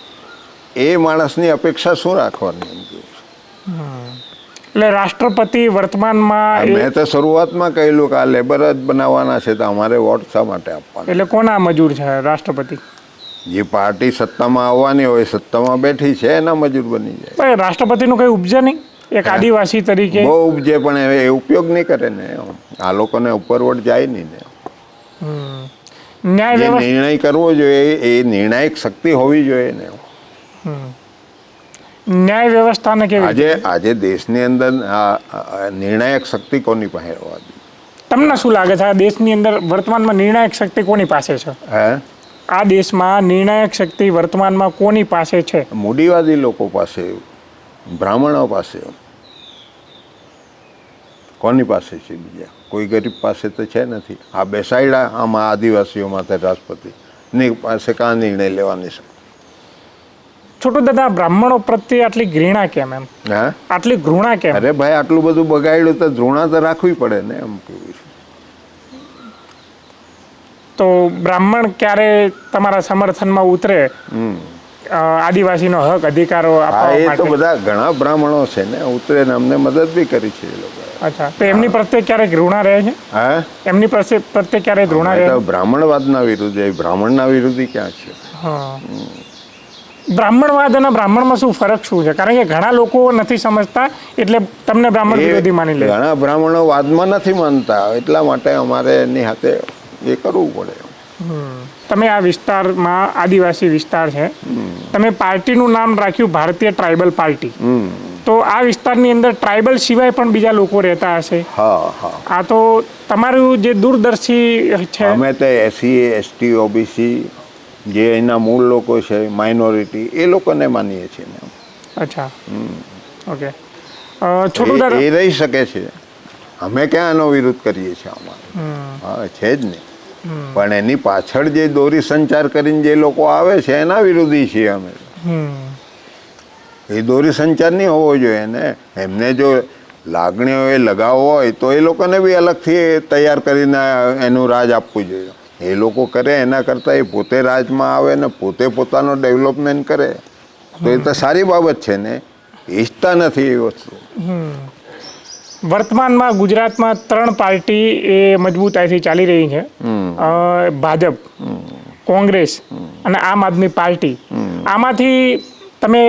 એ માણસની અપેક્ષા શું રાખવાની? એટલે રાષ્ટ્રપતિ વર્તમાનમાં મેં તો શરૂઆતમાં કહેલું કે આ લેબર જ બનાવવાના છે, તો અમારે વોટ શા માટે આપવાના? એટલે કોના મજૂર છે રાષ્ટ્રપતિ? જે પાર્ટી સત્તામાં આવવાની હોય, સત્તામાં બેઠી છે, એના મજૂર બની જાય. રાષ્ટ્રપતિનું કઈ ઉપજે નહીં એક આદિવાસી તરીકે? બહુ ઉપજે, પણ એ ઉપયોગ નહીં કરે ને. આ લોકોને ઉપરવટ જાય નહીં ને. જે નિર્ણય કરવો જોઈએ એ નિર્ણાયક શક્તિ હોવી જોઈએ ને. ન્યાય વ્યવસ્થાને કેવી આજે દેશની અંદર નિર્ણાયક શક્તિ કોની પાસે હોવાની? તમને શું લાગે છે આ દેશની અંદર વર્તમાનમાં નિર્ણાયક શક્તિ કોની પાસે છે? આ દેશમાં નિર્ણાયક શક્તિ વર્તમાનમાં કોની પાસે છે? મૂડીવાદી લોકો પાસે, બ્રાહ્મણો પાસે. કોની પાસે છે? બીજા કોઈ ગરીબ પાસે તો છે નથી. આ બેસાડ્યા આમાં આદિવાસીઓ માટે રાષ્ટ્રપતિ ની પાસે કાં નિર્ણય લેવાની છે? છોટું દાદા, બ્રાહ્મણો પ્રત્યે આટલી ઘૃણા કેમ? એમ આટલી ઘૃણા કેમ? અરે ભાઈ, આટલું બધું બગાડ્યું તો ઘૃણા તો રાખવી પડે ને, એમ કેવું છે. તો બ્રાહ્મણ ક્યારે તમારા સમર્થનમાં ઉતરે આદિવાસીનો હક અધિકારો આપવા માટે? એ તો બધા ઘણા બ્રાહ્મણો છે ને, ઉતરે ને અમને મદદ બી કરી છે એ લોકો. અચ્છા, તો એમની પ્રત્યે ક્યારે ઘૃણા રહે છે? એમની પ્રત્યે ક્યારે ઘૃણા રહે? બ્રાહ્મણવાદના વિરુદ્ધ, બ્રાહ્મણના વિરુદ્ધ ક્યાં છે? બ્રાહ્મણવાદ અને બ્રાહ્મણમાં શું ફરક શું છે? કારણ કે ઘણા લોકો નથી સમજતા, એટલે તમને બ્રાહ્મણ વિરોધી માની લે. ઘણા બ્રાહ્મણો વાદમાં નથી માનતા, એટલા માટે અમારે એની સાથે એ કરવું પડે. તમે આ વિસ્તારમાં, આદિવાસી વિસ્તાર છે, તમે પાર્ટીનું નામ રાખ્યું ભારતીય ટ્રાઇબલ પાર્ટી. તો આ વિસ્તારની અંદર ટ્રાઇબલ સિવાય પણ બીજા લોકો રહેતા હશે. આ તો તમારું જે દૂરદર્શી છે. અમે તો SC, ST, OBC જે એના મૂળ લોકો છે, માઇનોરિટી, એ લોકોને માનીએ છીએ. અચ્છા, ઓકે. એ રહી શકે છે. અમે ક્યાં એનો વિરોધ કરીએ છીએ? આમાં છે જ નહીં. પણ એની પાછળ જે દોરી સંચાર કરીને જે લોકો આવે છે એના વિરોધી છીએ અમે. એ દોરી સંચાર નહીં હોવો જોઈએ ને. એમને જો લાગણીઓ એ લગાવો હોય તો એ લોકોને બી અલગથી તૈયાર કરીને એનું રાજ આપવું જોઈએ. એ લોકો કરે એના કરતાં એ પોતે રાજમાં આવે ને પોતે પોતાનો ડેવલપમેન્ટ કરે તો એ તો સારી બાબત છે ને. ઈચ્છતા નથી એ વસ્તુ. વર્તમાનમાં ગુજરાતમાં 3 પાર્ટી એ મજબૂતાઈથી ચાલી રહી છે. ભાજપ, કોંગ્રેસ અને આમ આદમી પાર્ટી. આમાંથી તમે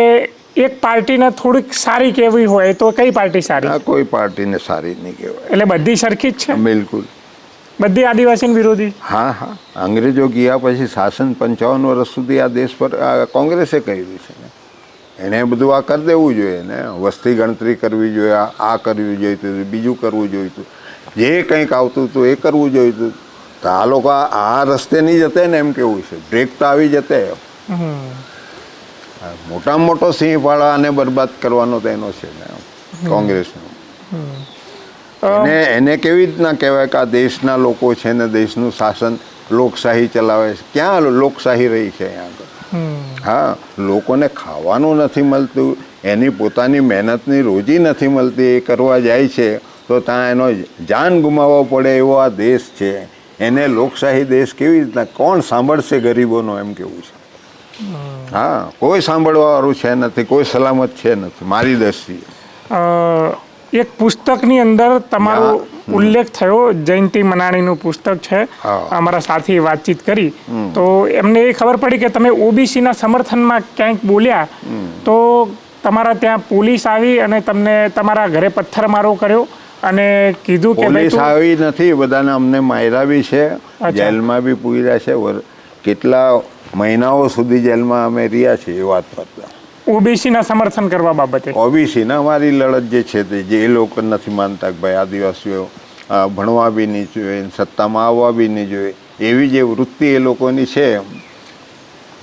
એક પાર્ટીને થોડીક સારી કહેવી હોય તો કઈ પાર્ટી સારી? કોઈ પાર્ટીને સારી નહીં કહેવાય. એટલે બધી સરખી જ છે? બિલકુલ. બધી આદિવાસી વિરોધી? હા. અંગ્રેજો ગયા પછી શાસન 55 વર્ષ સુધી આ દેશ પર કોંગ્રેસે કર્યું છે ને. એને બધું આ કરી દેવું જોઈએ ને. વસ્તી ગણતરી કરવી જોઈએ, આ કરવી જોઈતું, બીજું કરવું જોઈતું, જે કંઈક આવતું હતું એ કરવું જોઈતું. તો આ લોકો આ રસ્તે નહીં જતે ને, એમ કેવું છે. બ્રેક તો આવી જતે. મોટામાં મોટો સિંહ પાળવાને બરબાદ કરવાનો તો એનો છે ને કોંગ્રેસનો. એને કેવી રીતના કહેવાય કે આ દેશના લોકો છે ને દેશનું શાસન લોકશાહી ચલાવે છે? ક્યાં લોકશાહી રહી છે અહીંયા આગળ? લોકોને ખાવાનું નથી મળતું, એની પોતાની મહેનતની રોજી નથી મળતી, એ કરવા જાય છે તો ત્યાં એનો જાન ગુમાવવો પડે એવો આ દેશ છે. એને લોકશાહી દેશ કેવી રીતના કોણ સાંભળશે ગરીબોનો, એમ કેવું છે. કોઈ સાંભળવા વાળું છે નથી, કોઈ સલામત છે નથી મારી દ્રષ્ટિએ. એક પુસ્તકની અંદર તમારો ઉલ્લેખ થયો, જયંતિ મનાણીનું પુસ્તક છે. અમારા સાથે વાતચીત કરી તો એમને એ ખબર પડી કે તમે ઓબીસીના સમર્થનમાં ક્યાંક બોલ્યા તો તમારા ત્યાં પોલીસ આવી અને તમને તમારા ઘરે પથ્થરમારો કર્યો અને કીધું કે પોલીસ આવી નથી, બધાને અમને માર્યા બી છે, જેલમાં બી પૂર્યા છે. કેટલા મહિનાઓ સુધી જેલમાં અમે રહ્યા છીએ એ વાત કરતા. ઓબીસીના સમર્થન કરવા બાબતે? ઓબીસીના અમારી લડત જે છે તે જે એ લોકો નથી માનતા કે ભાઈ આદિવાસીઓ ભણવા બી નહીં જોઈએ, સત્તામાં આવવા બી નહીં જોઈએ, એવી જે વૃત્તિ એ લોકોની છે,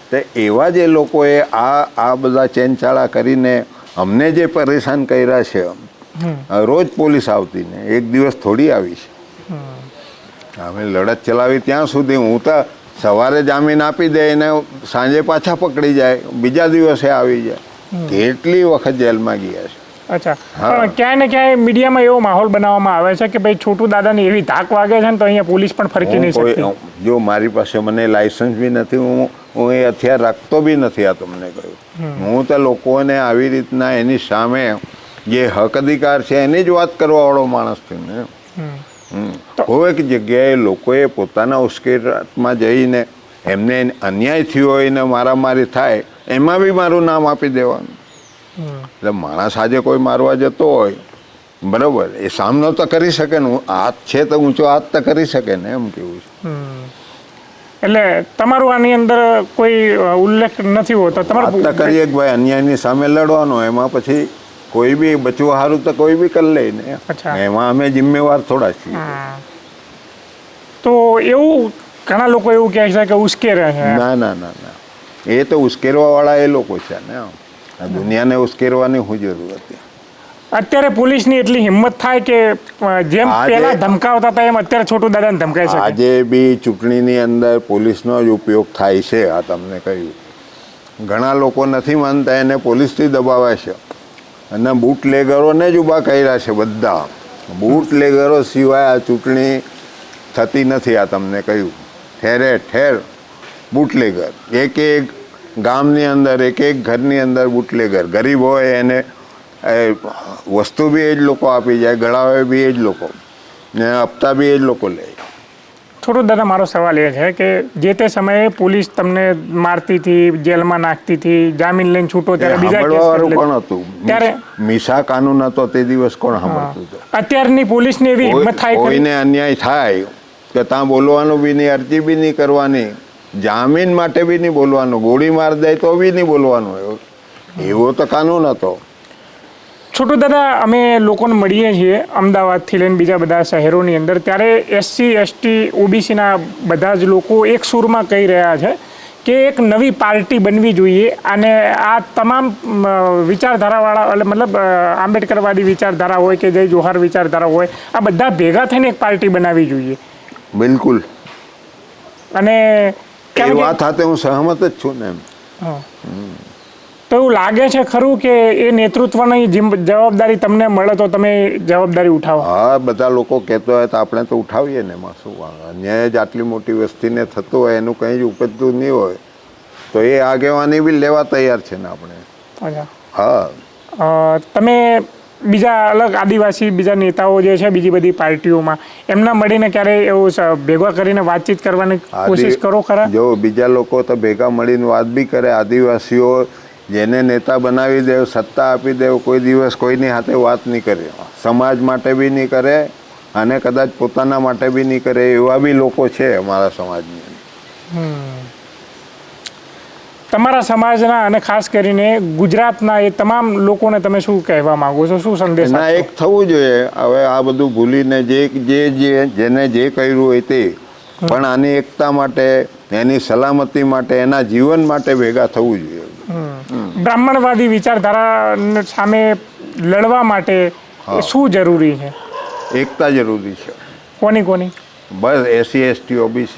તે એવા જે લોકોએ આ બધા ચેનચાળા કરીને અમને જે પરેશાન કર્યા છે. રોજ પોલીસ આવતી ને એક દિવસ થોડી આવી છે. અમે લડત ચલાવી ત્યાં સુધી હું તો સવારે જામીન આપી દે ને સાંજે પાછા પકડી જાય, બીજા દિવસે આવી જાય. કેટલી વખત જેલમાં ગયા છે. અચ્છા, પણ ક્યાંય ને ક્યાંય મીડિયામાં એવો માહોલ બનાવવામાં આવે છે કે ભાઈ છોટુ દાદાની એવી ધાક વાગે છે ને તો અહીંયા પોલીસ પણ ફરકી નહીં શકતી. જો મારી પાસે મને લાયસન્સ બી નથી, હું એ હથિયાર રાખતો બી નથી. આ તમને કહ્યું, હું તો લોકોને આવી રીતના એની સામે જે હક અધિકાર છે એની જ વાત કરવા વાળો માણસ છું ને. કોઈક જગ્યાએ લોકોએ પોતાના ઉશ્કેરાટમાં જઈને એમને અન્યાય થયો હોય ને મારામારી થાય, એમાં બી મારું નામ આપી દેવાનું. એટલે માણસ આજે કોઈ મારવા જતો હોય, બરાબર, એ સામનો તો કરી શકે ને, હાથ છે તો ઊંચો હાથ તો કરી શકે ને, એમ કેવું છે. એટલે તમારું આની અંદર કોઈ ઉલ્લેખ નથી હોતો? તમારું વાત કરીએ કે ભાઈ અન્યાયની સામે લડવાનો, એમાં પછી કોઈ બી બચવા સારું તો કોઈ બી કરી લે ને, એમાં અમે જિમ્મેવાર થોડા છીએ. તો એવું ઘણા લોકો એવું કહે છે કે ઉશ્કેરે છે. ના ના ના ના, એ તો ઉશ્કેરવા વાળા એ લોકો છે ને. દુનિયાને ઉશ્કેરવાની શું જરૂર હતી? અત્યારે પોલીસની એટલી હિંમત થાય કે જેમ પહેલા ધમકાવતા હતા એમ અત્યારે છોટુ દાદાને ધમકાઈ શકે? આજે બી ચૂંટણીની અંદર પોલીસનો જ ઉપયોગ થાય છે. આ તમને કહ્યું, ઘણા લોકો નથી માનતા, એને પોલીસથી દબાવે છે. અને બૂટલેગરોને જ ઊભા કર્યા છે બધા. બૂટલેગરો સિવાય આ ચૂંટણી થતી નથી. આ તમને કહ્યું, ઠેરે ઠેર બૂટલેગર, એક એક ગામની અંદર, એક એક ઘરની અંદર બૂટલેગર. ગરીબ હોય એને વસ્તુ બી એ જ લોકો આપી જાય, ગળાવે બી એ જ લોકો, ને હપ્તા બી એ જ લોકો લે. છોટુ દાદા, મારો સવાલ એ છે કે જે તે સમયે પોલીસ તમને મારતી હતી, જેલમાં નાખતી હતી, જામીન લઈને છૂટો ત્યારે બીજા વાળું કોણ હતું? ત્યારે મીસા કાનૂન હતો તે દિવસ કોણ સાંભળતું હતું? અત્યારની પોલીસની એવી હિંમત થાય, કોઈને અન્યાય થાય કે ત્યાં બોલવાનું બી નહીં, અરજી બી નહીં કરવાની, જામીન માટે બી નહીં બોલવાનું, ગોળી માર દે તો બી નહીં બોલવાનું, એવો તો કાનૂન હતો. છોટુ દાદા, અમે લોકોને મળીએ છીએ અમદાવાદથી લઈને બીજા બધા શહેરોની અંદર, ત્યારે SC ST OBCના બધા જ લોકો એક સૂરમાં કહી રહ્યા છે કે એક નવી પાર્ટી બનવી જોઈએ અને આ તમામ વિચારધારાવાળા, મતલબ આંબેડકરવાદી વિચારધારા હોય કે જય જોહાર વિચારધારા હોય, આ બધા ભેગા થઈને એક પાર્ટી બનાવવી જોઈએ. બિલકુલ. અને એ વાત સાથે હું સહમત જ છું ને. તો એવું લાગે છે ખરું કે એ નેતૃત્વની જવાબદારી તમને મળે તો તમે જવાબદારી ઉઠાવો? હા, બધા લોકો કહેતો હોય તો આપણે તો ઉઠાવીએ ને. એમાં શું? અન્યાય જ આટલી મોટી વસ્તીને થતું હોય, એનું કંઈ જ ઉપજતું નહીં હોય તો એ આગેવાની બી લેવા તૈયાર છે ને આપણે. હા, તમે બીજા અલગ આદિવાસી બીજા નેતાઓ જે છે બીજી બધી પાર્ટીઓમાં, એમના મળીને ક્યારે એવું ભેગા કરીને વાતચીત કરવાની કોશિશ કરો ખરા? જો બીજા લોકો તો ભેગા મળીને વાત બી કરે, આદિવાસીઓ જેને નેતા બનાવી દે, સત્તા આપી દે, કોઈ દિવસ કોઈની સાથે વાત નહીં કરે. સમાજ માટે બી નહીં કરે અને કદાચ પોતાના માટે બી નહીં કરે. એવા બી લોકો છે અમારા સમાજની. તમારા સમાજના અને ખાસ કરીને ગુજરાતના એ તમામ લોકોને તમે શું કહેવા માંગો છો? શું સંદેશ? ના, એક થવું જોઈએ. હવે આ બધું ભૂલીને જેને જે કર્યું હોય તે, પણ આની એકતા માટે, એની સલામતી માટે, એના જીવન માટે ભેગા થવું જોઈએ. બ્રાહ્મણવાદી વિચારધારા સામે લડવા માટે શું જરૂરી છે? એકતા જરૂરી છે. કોની કોની? બસ SC ST OBC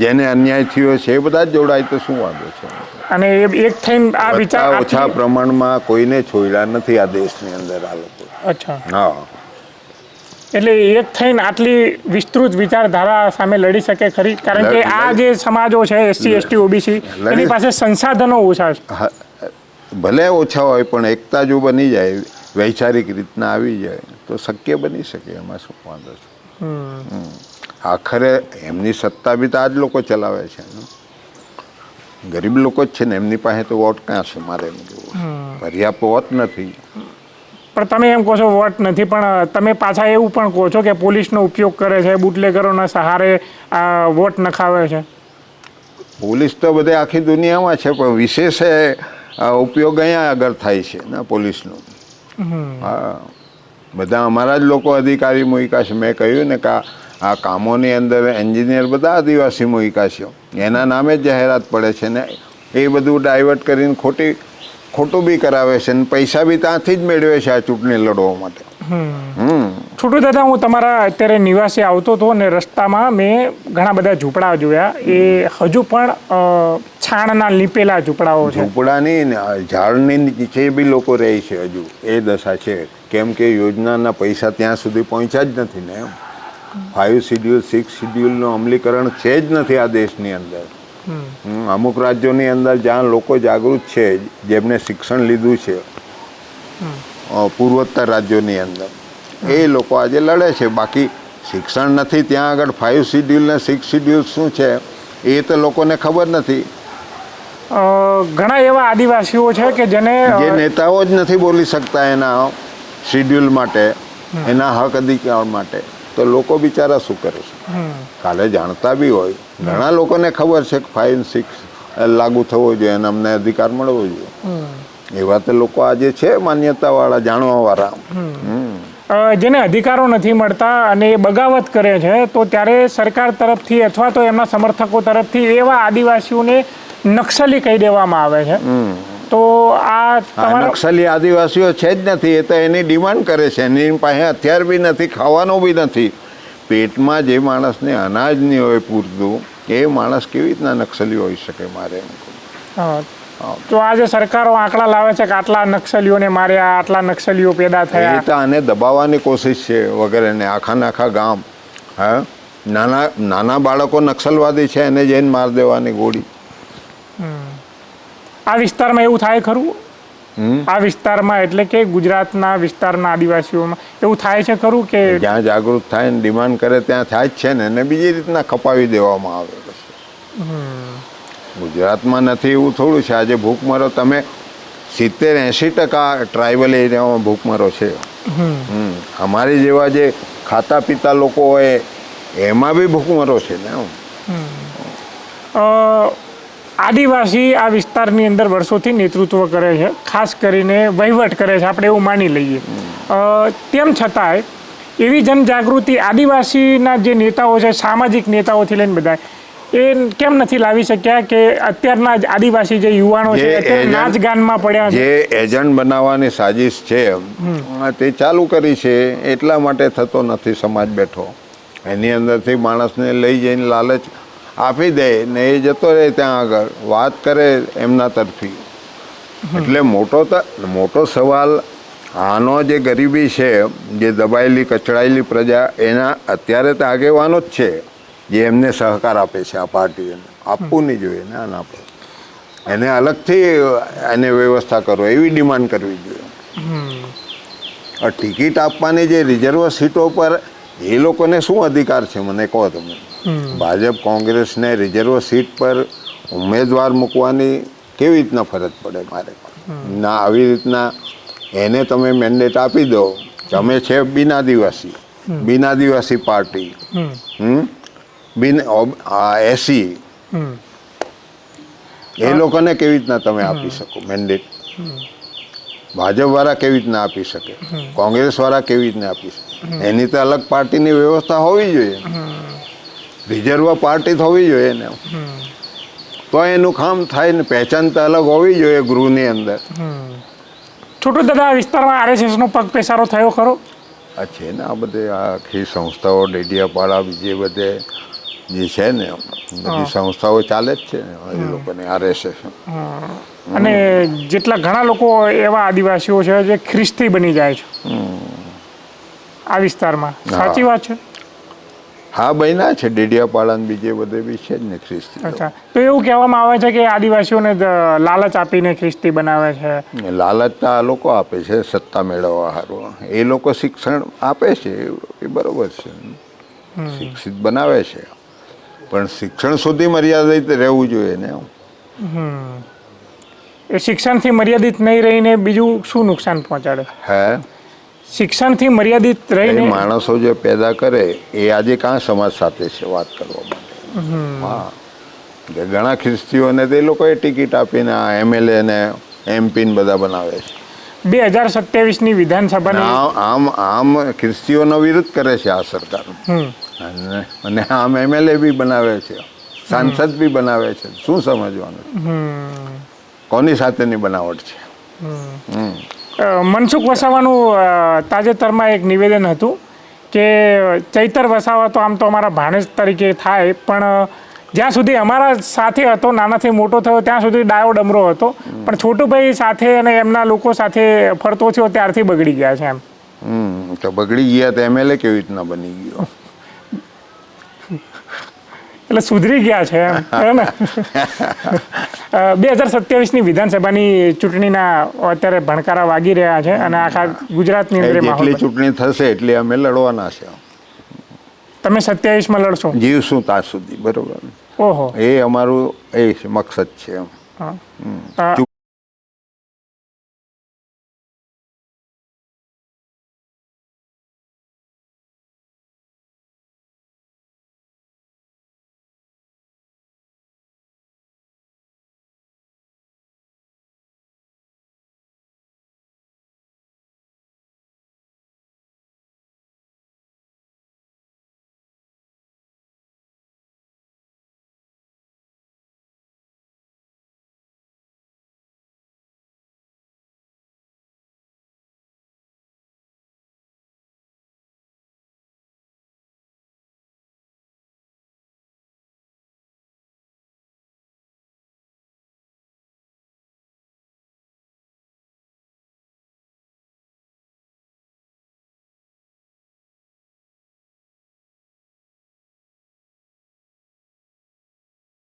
જેને અન્યાય થયો છે એ બધા જ જોડાય તો શું વાંધો છે? અને એક થઈને આ વિચાર ઓછા પ્રમાણમાં કોઈને છોડ્યા નથી આ દેશની અંદર આ લોકો. અચ્છા. હા, એટલે એક થઈને આટલી વિસ્તૃત વિચારધારા સામે લડી શકે ખરી? કારણ કે આ જે સમાજો છે SC ST OBC, એની પાસે સંસાધનો ઓછા છે. ભલે ઓછા હોય પણ એકતા જો બની જાય, વૈચારિક રીતના આવી જાય તો શક્ય બની શકે. એમાં શું વાંધો છે? આખરે એમની સત્તા બી તો આ જ લોકો ચલાવે છે. ગરીબ લોકો જ છે ને, એમની પાસે તો વોટ ક્યાં છે? મારે એમ કેવું, પર્યાપ્ત વોટ નથી. પણ તમે એમ કહો છો વોટ નથી, પણ તમે પાછા એવું પણ કહો છો કે પોલીસનો ઉપયોગ કરે છે, બુટલેગરોના સહારે વોટ નખાવે છે. પોલીસ તો બધે આખી દુનિયામાં છે, પણ વિશેષ ઉપયોગ અહીંયા આગળ થાય છે ને પોલીસનો. હા, બધા અમારા જ લોકો અધિકારી મૂક્યા છે. મેં કહ્યું ને કે આ કામોની અંદર એન્જિનિયર બધા આદિવાસી મૂક્યા છે, એના નામે જ જાહેરાત પડે છે ને એ બધું ડાયવર્ટ કરીને ખોટું બી કરાવે છે ને પૈસા બી ત્યાંથી જ મેળવે છે આ ચૂંટણી લડવા માટે. છોટુ દાદા, હું તમારા અત્યારે નિવાસે આવતો હતો ને રસ્તામાં મેં ઘણા બધા ઝૂંપડા જોયા. એ હજુ પણ છાણના લીપેલા ઝૂંપડાઓ છે. ઝૂંપડાની ને ઝાડની નીચે બી લોકો રહે છે હજુ, એ દશા છે. કેમ કે યોજનાના પૈસા ત્યાં સુધી પહોંચ્યા જ નથી ને. 5 શિડ્યુલ 6 શિડ્યુલનું અમલીકરણ છે જ નથી આ દેશની અંદર. અમુક રાજ્યોની અંદર જ્યાં લોકો જાગૃત છે, જેમને શિક્ષણ લીધું છે, પૂર્વોત્તર રાજ્યોની અંદર, એ લોકો આજે લડે છે. બાકી શિક્ષણ નથી ત્યાં આગળ. 5 શિડ્યુલ ને 6 શિડ્યુલ શું છે એ તો લોકોને ખબર નથી. ઘણા એવા આદિવાસીઓ છે કે જે નેતાઓ જ નથી બોલી શકતા એના શિડ્યુલ માટે, એના હક અધિકાર માટે, તો લોકો બિચારા શું કરે છે? કાલે જાણતા બી હોય, ઘણા લોકોને ખબર છે કે 5 અને 6 લાગુ થવો જોઈએ અને અમને અધિકાર મળવો જોઈએ. એવા તો લોકો આજે છે માન્યતાવાળા, જાણવાવાળા. જેને અધિકારો નથી મળતા અને એ બગાવત કરે છે, તો ત્યારે સરકાર તરફથી અથવા તો એમના સમર્થકો તરફથી એવા આદિવાસીઓને નક્સલી કહી દેવામાં આવે છે. તો આ નક્સલી આદિવાસીઓ છે જ નથી. એ તો એની ડિમાન્ડ કરે છે. એની પાસે હથિયાર બી નથી, ખાવાનું બી નથી. પેટમાં જે માણસને અનાજ નહીં હોય પૂરતું, એ માણસ કેવી રીતના નક્સલી હોઈ શકે? મારે એમ કહું. તો આજે સરકારો આંકડા લાવે છે કે આટલા નક્સલીઓને માર્યા, આટલા નક્સલીઓ પેદા થયા. એ તો આને દબાવવાની કોશિશ છે વગેરેને. આખા ગામ, હા, નાના બાળકો નક્સલવાદી છે, એને જઈને માર દેવાની ગોળી. આ વિસ્તારમાં એવું થાય ખરું? આ વિસ્તારમાં એટલે કે ગુજરાતના વિસ્તારના આદિવાસીઓમાં એવું થાય છે ખરું કે જ્યાં જાગૃત થાય ને ડિમાન્ડ કરે ત્યાં થાય જ છે ને, એને બીજી રીતના ખપાવી દેવામાં આવે છે. ગુજરાતમાં નથી એવું થોડું છે. આજે ભૂખમરો તમે 70-80% ટ્રાઇબલ એરિયામાં ભૂખમરો છે. અમારી જેવા જે ખાતા પીતા લોકો હોય એમાં બી ભૂખમરો છે ને. આદિવાસી આ વિસ્તારની અંદર વર્ષોથી નેતૃત્વ કરે છે, ખાસ કરીને વહીવટ કરે છે, આપણે એવું માની લઈએ. તેમ છતાંય એવી જનજાગૃતિ આદિવાસીના જે નેતાઓ છે, સામાજિક નેતાઓથી લઈને બધા, એ કેમ નથી લાવી શક્યા કે અત્યારના આદિવાસી જે યુવાનો છે અત્યારે નાચ ગાનમાં પડ્યા છે? જે એજન્ટ બનાવવાની સાજિશ છે તે ચાલુ કરી છે, એટલા માટે થતો નથી. સમાજ બેઠો એની અંદરથી માણસને લઈ જઈને લાલચ આપી દે ને એ જતો રહે ત્યાં આગળ, વાત કરે એમના તરફી. એટલે મોટો સવાલ આનો જે ગરીબી છે, જે દબાયેલી કચડાયેલી પ્રજા, એના અત્યારે તો આગેવાનો જ છે જે એમને સહકાર આપે છે. આ પાર્ટીઓને આપવું નહીં જોઈએ ને. આના પર એને અલગથી એને વ્યવસ્થા કરો એવી ડિમાન્ડ કરવી જોઈએ. ટિકિટ આપવાની જે રિઝર્વ સીટો પર એ લોકોને શું અધિકાર છે મને કહો તમે? ભાજપ કોંગ્રેસને રિઝર્વ સીટ પર ઉમેદવાર મૂકવાની કેવી રીતના ફરજ પડે? મારે ના, આવી રીતના એને તમે મેન્ડેટ આપી દો. તમે છે બિનઆદિવાસી પાર્ટી, એસી, એ લોકોને કેવી રીતના તમે આપી શકો મેન્ડેટ? ભાજપવાળા કેવી રીતના આપી શકે? કોંગ્રેસવાળા કેવી રીતના આપી શકે? એની તો અલગ પાર્ટીની વ્યવસ્થા હોવી જોઈએ, રિઝર્વ પાર્ટી હોવી જોઈએ ને, તો એનું કામ થાય ને. પહેચાન તો અલગ હોવી જોઈએ ગૃહની અંદર. છોટુ દાદા, આ વિસ્તારમાં આરએસએસનો પગ પેસારો થયો ખરો? આ છે ને, આ બધે આખી સંસ્થાઓ, ડેડિયાપાડા, બીજે બધે જે છે ને બધી સંસ્થાઓ ચાલે જ છે એ લોકોને, આરએસએસ. અને જેટલા ઘણા લોકો એવા આદિવાસીઓ છે જે ખ્રિસ્તી બની જાય છે આ વિસ્તારમાં, સાચી વાત છે? હા, બન્યા છે ડેડિયાપાડા ને બીજે બધે બી છે જ ને ખ્રિસ્તી. અચ્છા, તો એવું કહેવામાં આવે છે કે આદિવાસીઓને લાલચ આપીને ખ્રિસ્તી બનાવે છે. લાલચ તો આ લોકો આપે છે સત્તા મેળવવા સારું. એ લોકો શિક્ષણ આપે છે એ બરોબર છે, શિક્ષિત બનાવે છે, પણ શિક્ષણ સુધી મર્યાદિત રહેવું જોઈએ ને. એ શિક્ષણથી મર્યાદિત નહીં રહીને બીજું શું નુકસાન પહોંચાડે? હે, શિક્ષણથી મર્યાદિત રહીને માણસો જે પેદા કરે એ આજે કાં સમાજ સાથે છે વાત કરવા માટે? હા, ઘણા ખ્રિસ્તીઓને તે લોકોએ ટિકિટ આપીને આ એમએલએ ને એમપી ને બધા બનાવે છે. 2027ની વિધાનસભાની આમ આમ ખ્રિસ્તીઓનો વિરોધ કરે છે આ સરકાર અને આમ MLA બી બનાવે છે, સાંસદ બી બનાવે છે. શું સમજવાનું? કોની સાથેની બનાવટ છે? મનસુખ વસાવાનું તાજેતરમાં એક નિવેદન હતું કે ચૈતર વસાવા તો આમ તો અમારા ભાણેજ તરીકે થાય, પણ જ્યાં સુધી અમારા સાથે હતો, નાનાથી મોટો થયો ત્યાં સુધી ડાયો ડમરો હતો, પણ છોટુભાઈ સાથે અને એમના લોકો સાથે ફરતો થયો ત્યારથી બગડી ગયા છે એમ. તો બગડી ગયા તો MLA કેવી રીતના બની ગયો? એટલે સુધરી ગયા છે એમ, હે ને? 2027ની વિધાનસભાની ચૂંટણીના અત્યારે ભણકારા વાગી રહ્યા છે અને આખા ગુજરાતની અંદર જેટલી ચૂંટણી થશે એટલી અમે લડવાના છે. તમે 27માં લડશો? જીવશું ત્યાં સુધી, બરોબર. ઓહો, એ અમારું એ મકસદ છે. હા.